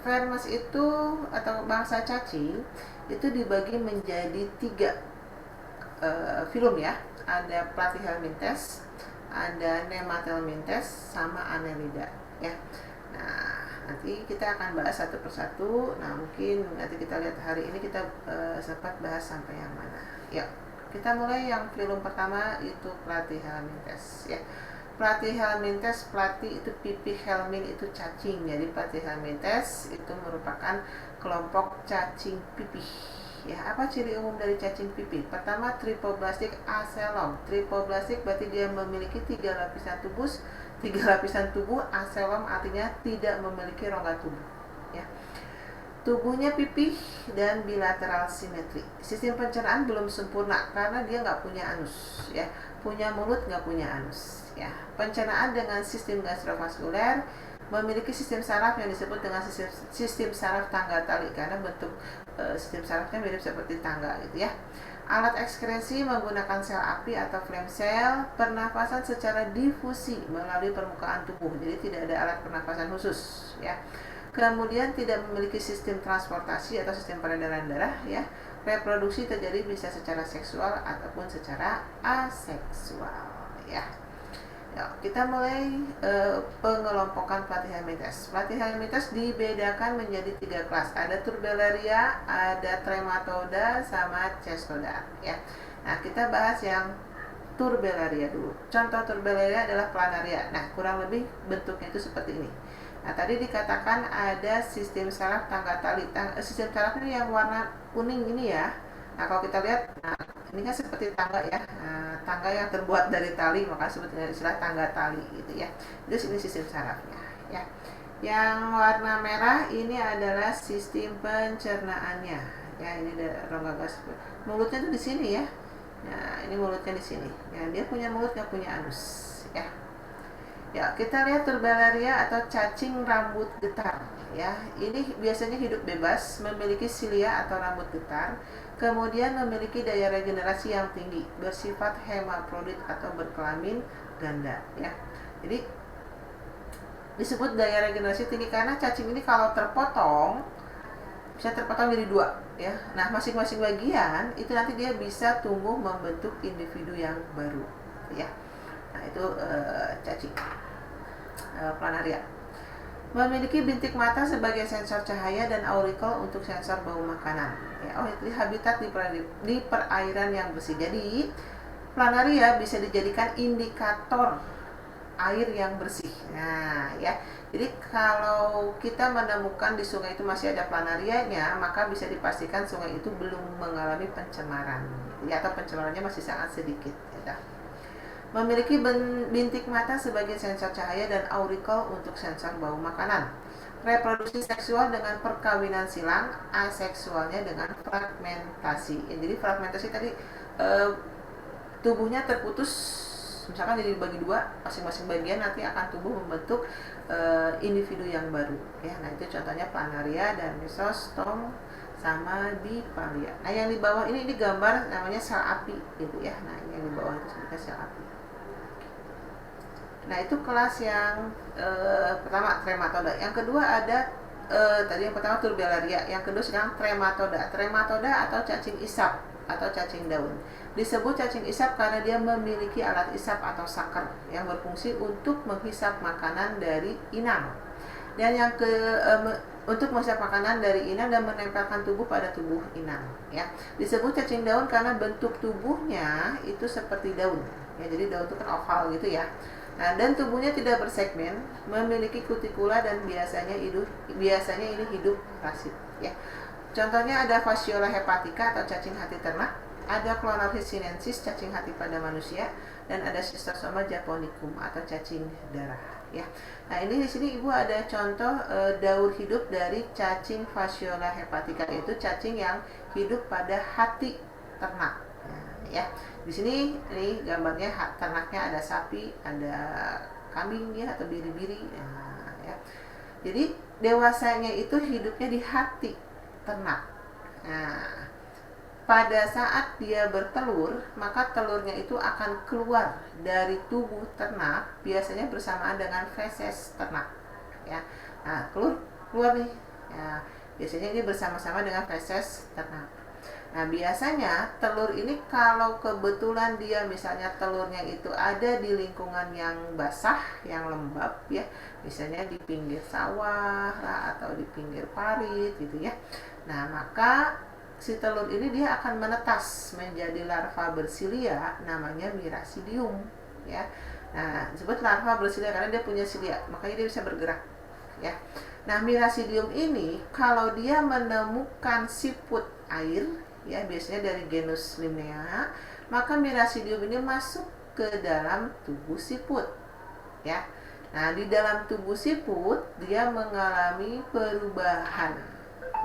[SPEAKER 1] Vermes itu atau bangsa cacing itu dibagi menjadi 3 filum ya. Ada Platyhelminthes, ada Nemathelminthes, sama Annelida ya. Nah, nanti kita akan bahas satu persatu. Nah, mungkin nanti kita lihat hari ini kita sempat bahas sampai yang mana. Ya, kita mulai yang filum pertama itu Platyhelminthes ya. Platyhelminthes, platy itu pipih, helmin itu cacing. Jadi Platyhelminthes itu merupakan kelompok cacing pipih. Ya, apa ciri umum dari cacing pipih? Pertama, tripoblastik acelom. Tripoblastik berarti dia memiliki 3 lapisan tubuh. 3 lapisan tubuh, acelom artinya tidak memiliki rongga tubuh. Ya. Tubuhnya pipih dan bilateral simetri. Sistem pencernaan belum sempurna karena dia nggak punya anus, ya. Punya mulut, nggak punya anus, ya. Pencernaan dengan sistem gastrovaskuler, memiliki sistem saraf yang disebut dengan sistem saraf tangga tali karena bentuk sistem sarafnya mirip seperti tangga gitu ya. Alat ekskresi menggunakan sel api atau flame cell, pernafasan secara difusi melalui permukaan tubuh. Jadi tidak ada alat pernafasan khusus, ya. Kemudian tidak memiliki sistem transportasi atau sistem peredaran darah ya. Reproduksi terjadi bisa secara seksual ataupun secara aseksual ya. Ya, kita mulai pengelompokan Platyhelminthes. Platyhelminthes dibedakan menjadi 3 kelas. Ada Turbellaria, ada Trematoda, sama Cestoda. Ya. Nah, kita bahas yang Turbellaria dulu. Contoh Turbellaria adalah planaria. Nah, kurang lebih bentuknya itu seperti ini. Nah, tadi dikatakan ada sistem saraf tangga tali. Sistem saraf ini yang warna kuning ini ya. Nah, kalau kita lihat, nah, ini kan seperti tangga ya. Nah, tangga yang terbuat dari tali, maka sebetulnya istilah tangga tali gitu ya. Itu ini sistem sarafnya ya. Yang warna merah ini adalah sistem pencernaannya. Ya, ini ada rongga gas. Mulutnya tuh di sini ya. Nah, ini mulutnya di sini. Ya, dia punya mulut, nggak punya anus ya. Ya, kita lihat Turbellaria atau cacing rambut getar ya. Ini biasanya hidup bebas, memiliki silia atau rambut getar, kemudian memiliki daya regenerasi yang tinggi, bersifat hermafrodit atau berkelamin ganda ya. Jadi disebut daya regenerasi tinggi karena cacing ini kalau terpotong bisa terpotong jadi 2 ya. Nah, masing-masing bagian itu nanti dia bisa tumbuh membentuk individu yang baru ya. Nah, itu cacing planaria. Memiliki bintik mata sebagai sensor cahaya dan aurikel untuk sensor bau makanan. Ya, itu habitat di perairan yang bersih. Jadi, planaria bisa dijadikan indikator air yang bersih. Nah, ya. Jadi kalau kita menemukan di sungai itu masih ada planarianya, maka bisa dipastikan sungai itu belum mengalami pencemaran. Ya, atau pencemarannya masih sangat sedikit. Ya. Memiliki bintik mata sebagai sensor cahaya dan aurikel untuk sensor bau makanan. Reproduksi seksual dengan perkawinan silang, aseksualnya dengan fragmentasi. Ya, jadi fragmentasi tadi tubuhnya terputus, misalkan jadi dibagi 2, masing-masing bagian nanti akan tumbuh membentuk individu yang baru. Ya, nah itu contohnya planaria dan mesostom sama bipalia. Nah, yang di bawah ini gambar namanya sel api gitu ya. Nah, ini yang di bawah itu sebutnya sel api. Nah, itu kelas yang pertama Trematoda. Yang kedua ada tadi yang pertama Turbellaria, yang kedua sekarang Trematoda. Trematoda atau cacing isap atau cacing daun. Disebut cacing isap karena dia memiliki alat isap atau saker yang berfungsi untuk menghisap makanan dari inang. Dan yang untuk menghisap makanan dari inang dan menempelkan tubuh pada tubuh inang ya. Disebut cacing daun karena bentuk tubuhnya itu seperti daun. Ya, jadi daun itu kan oval gitu ya. Nah, dan tubuhnya tidak bersegmen, memiliki kutikula dan biasanya ini hidup parasit ya. Contohnya ada Fasciola hepatica atau cacing hati ternak, ada Clonorhis sinensis cacing hati pada manusia, dan ada Schistosoma japonicum atau cacing darah ya. Nah, ini di sini Ibu ada contoh daur hidup dari cacing Fasciola hepatica, itu cacing yang hidup pada hati ternak ya. Di sini ini gambarnya ternaknya ada sapi, ada kambing ya atau biri-biri ya. Jadi dewasanya itu hidupnya di hati ternak. Nah, pada saat dia bertelur, maka telurnya itu akan keluar dari tubuh ternak, biasanya bersamaan dengan feses ternak ya. Nah, keluar nih ya, biasanya ini bersama-sama dengan feses ternak. Nah, biasanya telur ini kalau kebetulan dia misalnya telurnya itu ada di lingkungan yang basah, yang lembab ya, misalnya di pinggir sawah lah, atau di pinggir parit gitu ya. Nah, maka si telur ini dia akan menetas menjadi larva bersilia namanya Miracidium ya. Nah, disebut larva bersilia karena dia punya silia, makanya dia bisa bergerak ya. Nah, Miracidium ini kalau dia menemukan siput air ya, biasanya dari genus Limnea, maka Miracidium ini masuk ke dalam tubuh siput ya. Nah, di dalam tubuh siput dia mengalami perubahan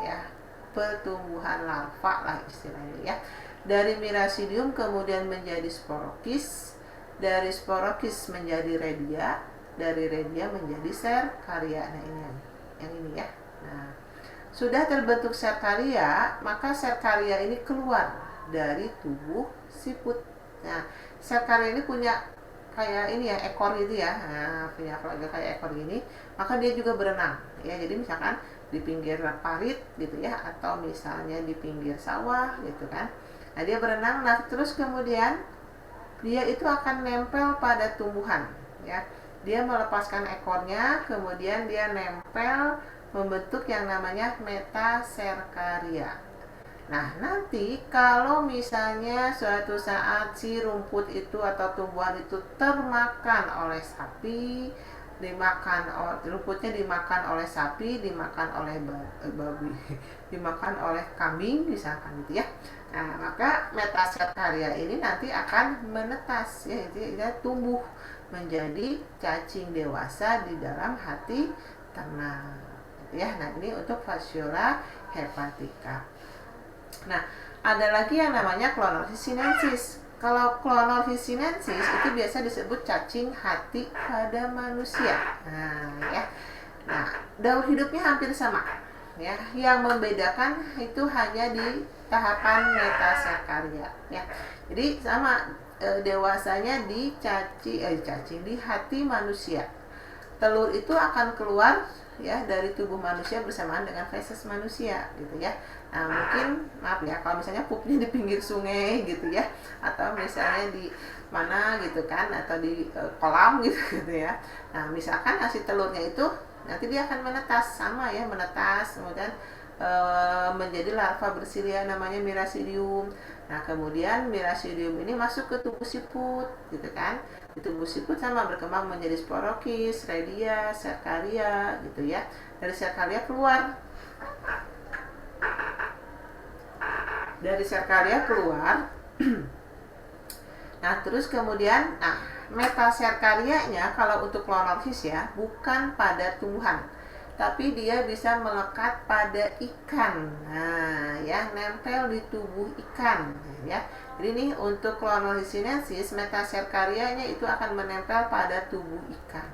[SPEAKER 1] ya, pertumbuhan larva lah istilahnya ya. Dari Miracidium kemudian menjadi Sporokis, dari Sporokis menjadi Redia, dari Redia menjadi Cercaria. Nah, ini yang ini ya. Nah, sudah terbentuk Cercaria, maka Cercaria ini keluar dari tubuh siput. Nah, Cercaria ini punya kayak ini ya, ekor gitu ya. Nah, punya keluarga kayak ekor gini, maka dia juga berenang ya. Jadi misalkan di pinggir parit gitu ya, atau misalnya di pinggir sawah gitu kan. Nah, dia berenang. Nah, terus kemudian dia itu akan nempel pada tumbuhan ya. Dia melepaskan ekornya, kemudian dia nempel membentuk yang namanya metaserkaria. Nah, nanti kalau misalnya suatu saat si rumput itu atau tumbuhan itu termakan oleh sapi, rumputnya dimakan oleh sapi, dimakan oleh babi, dimakan oleh kambing misalkan gitu ya. Nah, maka metaserkaria ini nanti akan menetas ya, dia tumbuh menjadi cacing dewasa di dalam hati ternak ya. Nah, ini untuk Fasciola hepatica. Nah, ada lagi yang namanya Clonorchis sinensis. Kalau Clonorchis sinensis itu biasa disebut cacing hati pada manusia. Nah, ya. Nah, daur hidupnya hampir sama. Ya, yang membedakan itu hanya di tahapan metaserkaria. Ya, jadi sama dewasanya di cacing di hati manusia. Telur itu akan keluar ya dari tubuh manusia bersamaan dengan feses manusia gitu ya. Nah, mungkin maaf ya kalau misalnya pupnya di pinggir sungai gitu ya, atau misalnya di mana gitu kan, atau di kolam gitu ya. Nah, misalkan hasil telurnya itu nanti dia akan menetas sama ya, menetas kemudian menjadi larva bersilia namanya Miracidium. Nah, kemudian Miracidium ini masuk ke tubuh siput gitu kan. Di tubuh siput sama berkembang menjadi Sporokis, Redia, Serkaria gitu ya. Dari Serkaria keluar. Nah, terus kemudian metaserkarianya kalau untuk Clonorchis ya, bukan pada tumbuhan, tapi dia bisa melekat pada ikan. Nah, ya, nempel di tubuh ikan ya. Jadi ini untuk Clonorchis sinensis, metaserkarianya itu akan menempel pada tubuh ikan.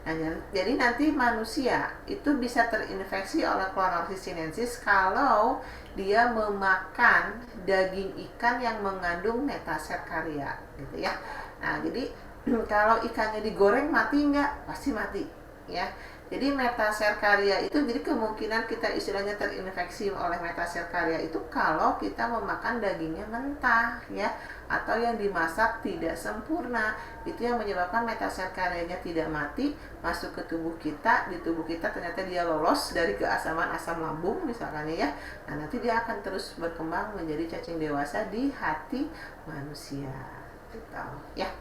[SPEAKER 1] Nah, jadi nanti manusia itu bisa terinfeksi oleh Clonorchis sinensis kalau dia memakan daging ikan yang mengandung metaserkaria gitu ya. Nah, jadi kalau ikannya digoreng mati nggak? Pasti mati ya. Jadi metaserkaria itu, jadi kemungkinan kita istilahnya terinfeksi oleh metaserkaria itu kalau kita memakan dagingnya mentah ya, atau yang dimasak tidak sempurna. Itu yang menyebabkan metaserkarianya tidak mati, masuk ke tubuh kita, di tubuh kita ternyata dia lolos dari keasaman asam lambung misalkan ya. Nah, nanti dia akan terus berkembang menjadi cacing dewasa di hati manusia gitu ya.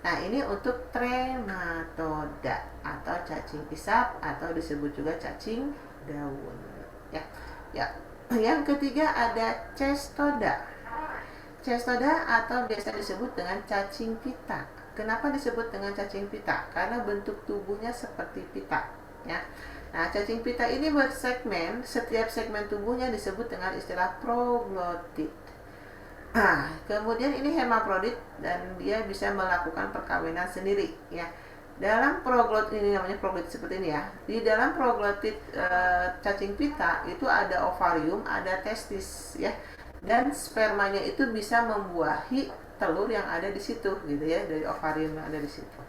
[SPEAKER 1] Nah, ini untuk trematoda atau cacing isap atau disebut juga cacing daun ya. Ya. Yang ketiga ada cestoda. Cestoda atau biasa disebut dengan cacing pita. Kenapa disebut dengan cacing pita? Karena bentuk tubuhnya seperti pita ya. Nah, cacing pita ini bersegmen, setiap segmen tubuhnya disebut dengan istilah proglotid. Nah, kemudian ini hemaprodit dan dia bisa melakukan perkawinan sendiri ya. Dalam proglotid ini, namanya proglotid seperti ini ya. Di dalam proglotid cacing pita itu ada ovarium, ada testis ya. Dan spermanya itu bisa membuahi telur yang ada di situ gitu ya, dari ovarium yang ada di situ.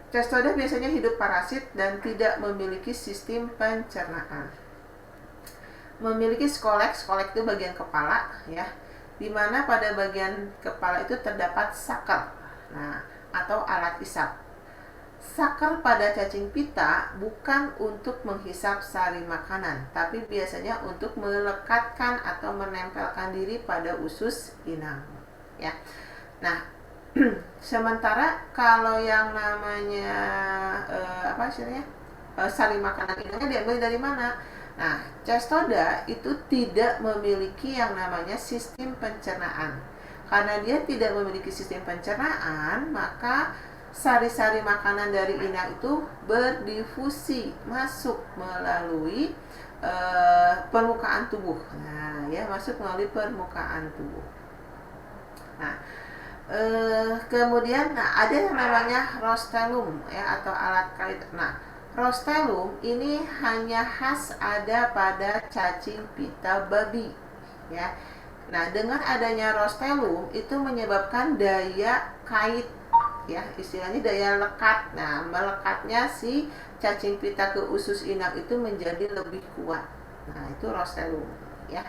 [SPEAKER 1] Cestoda biasanya hidup parasit dan tidak memiliki sistem pencernaan. Memiliki skolek itu bagian kepala ya, dimana pada bagian kepala itu terdapat saker, nah, atau alat isap. Saker pada cacing pita bukan untuk menghisap sari makanan, tapi biasanya untuk melekatkan atau menempelkan diri pada usus inang ya. Nah, sementara kalau yang namanya sari makanan inangnya diambil dari mana? Nah, cestoda itu tidak memiliki yang namanya sistem pencernaan. Karena dia tidak memiliki sistem pencernaan, maka sari-sari makanan dari inang itu berdifusi masuk melalui permukaan tubuh. Nah, ya, masuk melalui permukaan tubuh. Nah, kemudian ada yang namanya rostellum ya, atau alat kait. Nah, rostellum ini hanya khas ada pada cacing pita babi ya. Nah, dengan adanya rostellum itu menyebabkan daya kait ya, istilahnya daya lekat. Nah, melekatnya si cacing pita ke usus inang itu menjadi lebih kuat. Nah, itu rostellum ya.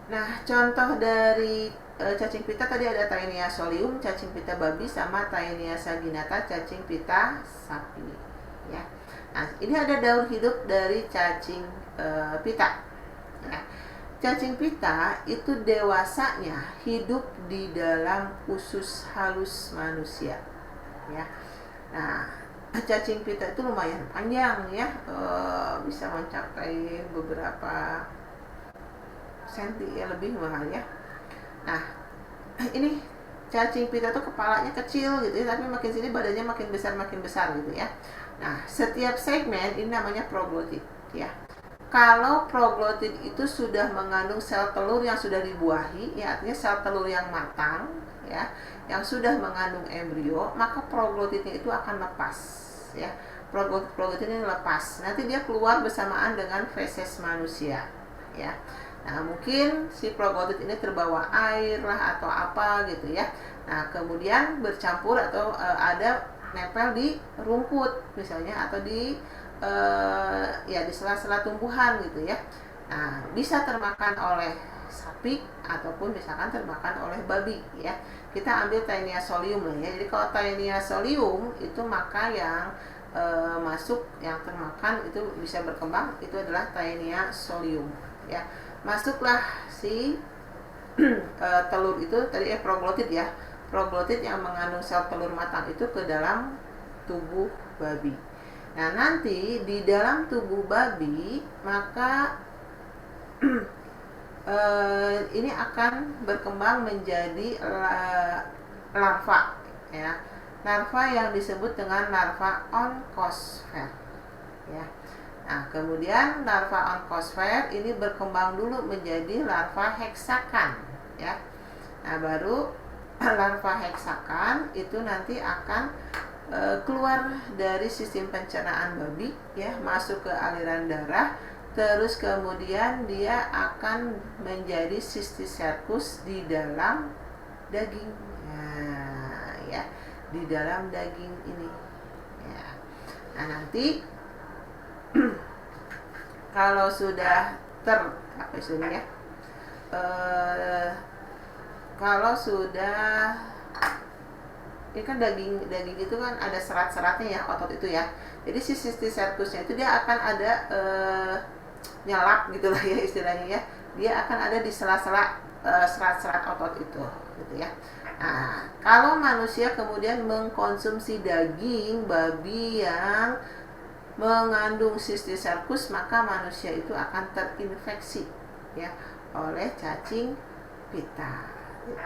[SPEAKER 1] Nah, contoh dari cacing pita tadi ada Taenia solium, cacing pita babi, sama Taenia saginata, cacing pita sapi. Ya. Nah, ini ada daur hidup dari cacing pita. Ya. Cacing pita itu dewasanya hidup di dalam usus halus manusia. Ya. Nah, cacing pita itu lumayan panjang ya, bisa mencapai beberapa senti ya, lebih mahal ya. Nah, ini cacing pita tuh kepalanya kecil gitu ya, tapi makin sini badannya makin besar gitu ya. Nah, setiap segmen ini namanya proglotid ya. Kalau proglotid itu sudah mengandung sel telur yang sudah dibuahi, ya artinya sel telur yang matang, ya, yang sudah mengandung embrio, maka proglotidnya itu akan lepas, ya. Proglotid ini lepas, nanti dia keluar bersamaan dengan feses manusia, ya. Nah, mungkin si proglotid ini terbawa air lah atau apa gitu ya. Nah, kemudian bercampur atau ada nempel di rumput misalnya, atau di ya di sela-sela tumbuhan gitu ya. Nah, bisa termakan oleh sapi ataupun misalkan termakan oleh babi ya. Kita ambil Taenia solium lah ya. Jadi kalau Taenia solium itu maka yang masuk, yang termakan itu bisa berkembang, itu adalah Taenia solium ya. Masuklah si telur itu tadi proglotid ya. Proglotid yang mengandung sel telur matang itu ke dalam tubuh babi. Nah, nanti di dalam tubuh babi maka ini akan berkembang menjadi larva ya. Larva yang disebut dengan larva onkosfer ya. Nah, kemudian larva onkosfer ini berkembang dulu menjadi larva heksakan ya. Nah, baru larva heksakan itu nanti akan keluar dari sistem pencernaan babi ya, masuk ke aliran darah, terus kemudian dia akan menjadi cysticercus di dalam daging. Nah, ya, di dalam daging ini ya. Nah, nanti kalau sudah apa istilahnya ya, kalau sudah, ini kan daging itu kan ada serat-seratnya ya, otot itu ya. Jadi si cysticercusnya itu dia akan ada nyalap gitu lah ya istilahnya ya. Dia akan ada di sela-sela serat-serat otot itu gitu ya. Nah, kalau manusia kemudian mengkonsumsi daging babi yang mengandung cysticercus, maka manusia itu akan terinfeksi ya oleh cacing pita gitu,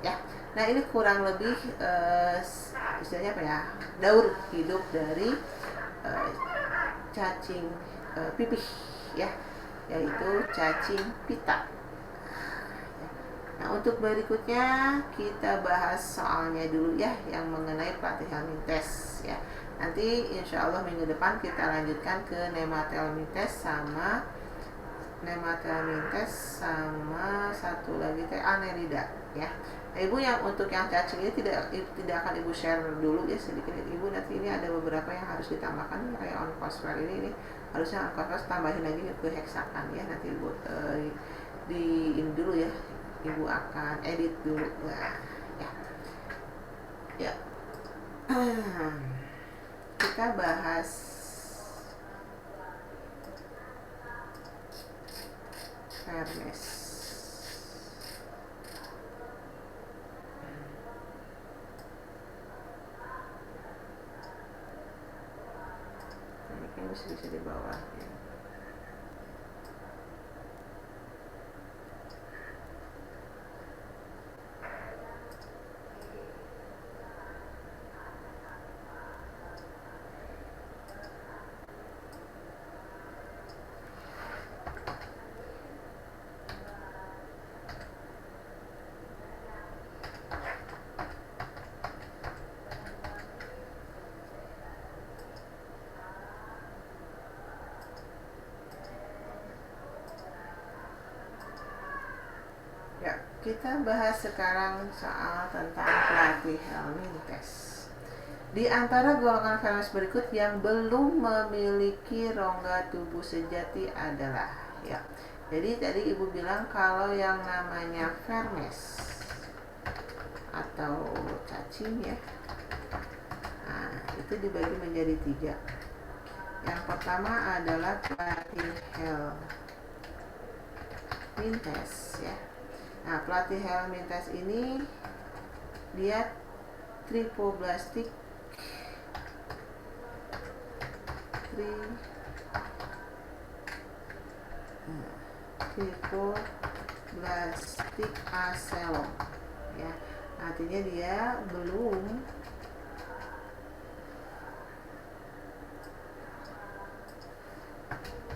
[SPEAKER 1] ya. Nah, ini kurang lebih istilahnya apa ya, daur hidup dari cacing pipih ya, yaitu cacing pita. Nah, untuk berikutnya kita bahas soalnya dulu ya, yang mengenai Platyhelminthes ya. Nanti insya Allah minggu depan kita lanjutkan ke Nemathelminthes sama satu lagi Annelida ya. Nah, Ibu yang untuk yang cacing ini tidak akan Ibu share dulu ya, sedikit Ibu. Nanti ini ada beberapa yang harus ditambahkan kayak onkosfer ini harusnya onkosfer tambahin lagi ke heksakan ya. Nanti Ibu di ini dulu ya, Ibu akan edit dulu. Nah, ya. Kita bahas Hermes. Ini bisa di bawah ya. Kita bahas sekarang soal tentang Platyhelminthes. Di antara golongan Vermes berikut yang belum memiliki rongga tubuh sejati adalah ya. Jadi tadi Ibu bilang kalau yang namanya Vermes atau cacing ya. Nah, itu dibagi menjadi 3. Yang pertama adalah platyhelminthes ya. Nah, platyhelminthes ini dia tripoblastik acelom ya. Artinya dia belum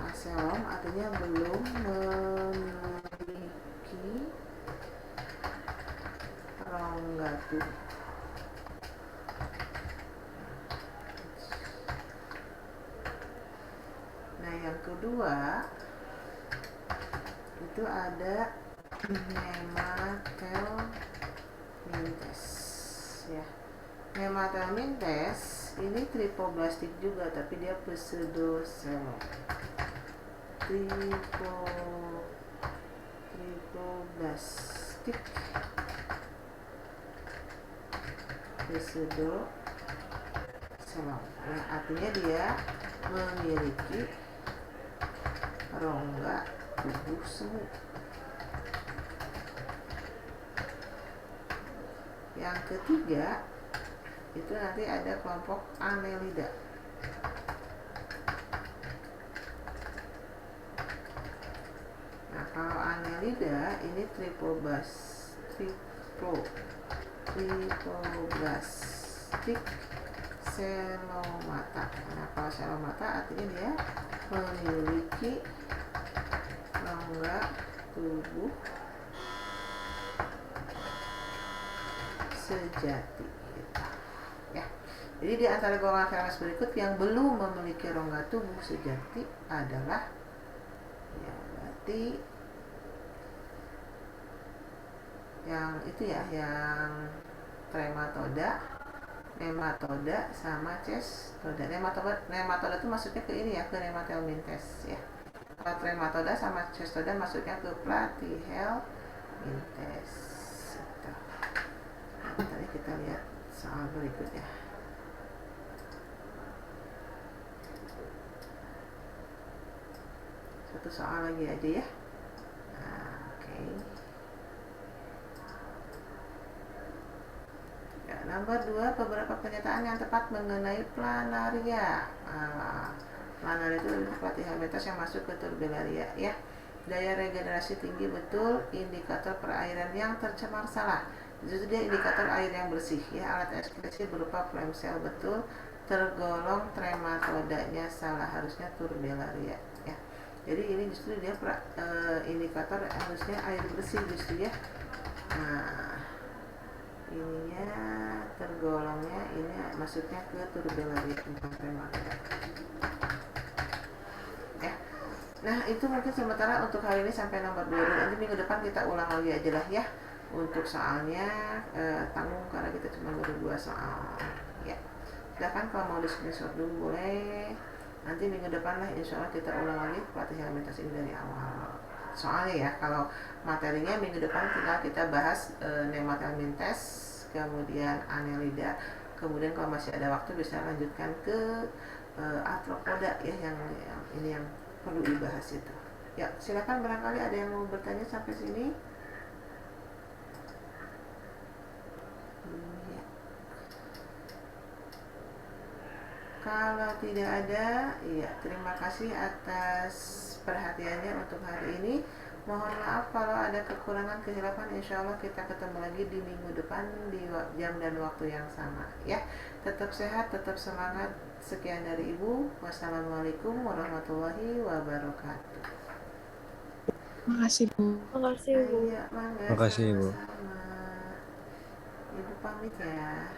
[SPEAKER 1] acelom, artinya belum memiliki rongga tubuh. Nah, yang kedua itu ada Nematelminthes ya. Nematelminthes ini tripoblastik juga, tapi dia pseudocelom. Tripoblastik pseudocelom. Nah, artinya dia memiliki rongga tubuh semu. Yang ketiga itu nanti ada kelompok Annelida. Nah, kalau Annelida ini tripoblastik celomata. Nah, kalau celomata artinya dia memiliki rongga tubuh sejati gitu. Ya. Jadi di antara golongan Feres berikut yang belum memiliki rongga tubuh sejati adalah ya berarti yang itu ya, yang trematoda, nematoda sama cestoda. Nematoda itu maksudnya ke ini ya, ke Nematelminthes ya. Kalau trematoda sama cestoda maksudnya ke platyhelminthes. Tadi kita lihat soal berikutnya. Satu soal lagi aja ya. Oke. Ya, nomor 2, beberapa pernyataan yang tepat mengenai planaria. Planaria itu platyhelminthes yang masuk ke turbellaria ya. Daya regenerasi tinggi betul, indikator perairan yang tercemar salah. Justru dia indikator air yang bersih ya. Alat ekskresi berupa phloem cell betul, tergolong trematodanya salah, harusnya turbellaria ya. Jadi ini justru dia indikator harusnya air bersih justru ya. Nah, ininya tergolongnya ini maksudnya ke turbellaria, bukan trematoda ya. Nah, itu mungkin sementara untuk hari ini sampai nomor 2 dulu. Nanti minggu depan kita ulang lagi aja lah ya. Untuk soalnya tanggung karena kita cuma baru 2 soal ya. Silahkan kalau mau di screenshot dulu boleh. Nanti minggu depan lah insya Allah kita ulang lagi platyhelminthes ini dari awal soalnya ya. Kalau materinya minggu depan tinggal kita bahas Nematelminthes, kemudian Annelida, kemudian kalau masih ada waktu bisa lanjutkan ke Arthropoda ya, yang ini yang perlu dibahas itu ya. Silakan, barangkali ada yang mau bertanya sampai sini. Kalau tidak ada, ya terima kasih atas perhatiannya untuk hari ini. Mohon maaf kalau ada kekurangan, kehilapan. Insya Allah kita ketemu lagi di minggu depan di jam dan waktu yang sama ya. Tetap sehat, tetap semangat. Sekian dari Ibu. Wassalamualaikum warahmatullahi wabarakatuh.
[SPEAKER 2] Makasih Bu.
[SPEAKER 3] Makasih Bu.
[SPEAKER 1] Iya, mangga,
[SPEAKER 4] Makasih, Bu.
[SPEAKER 1] sama-sama. Ibu pamit ya.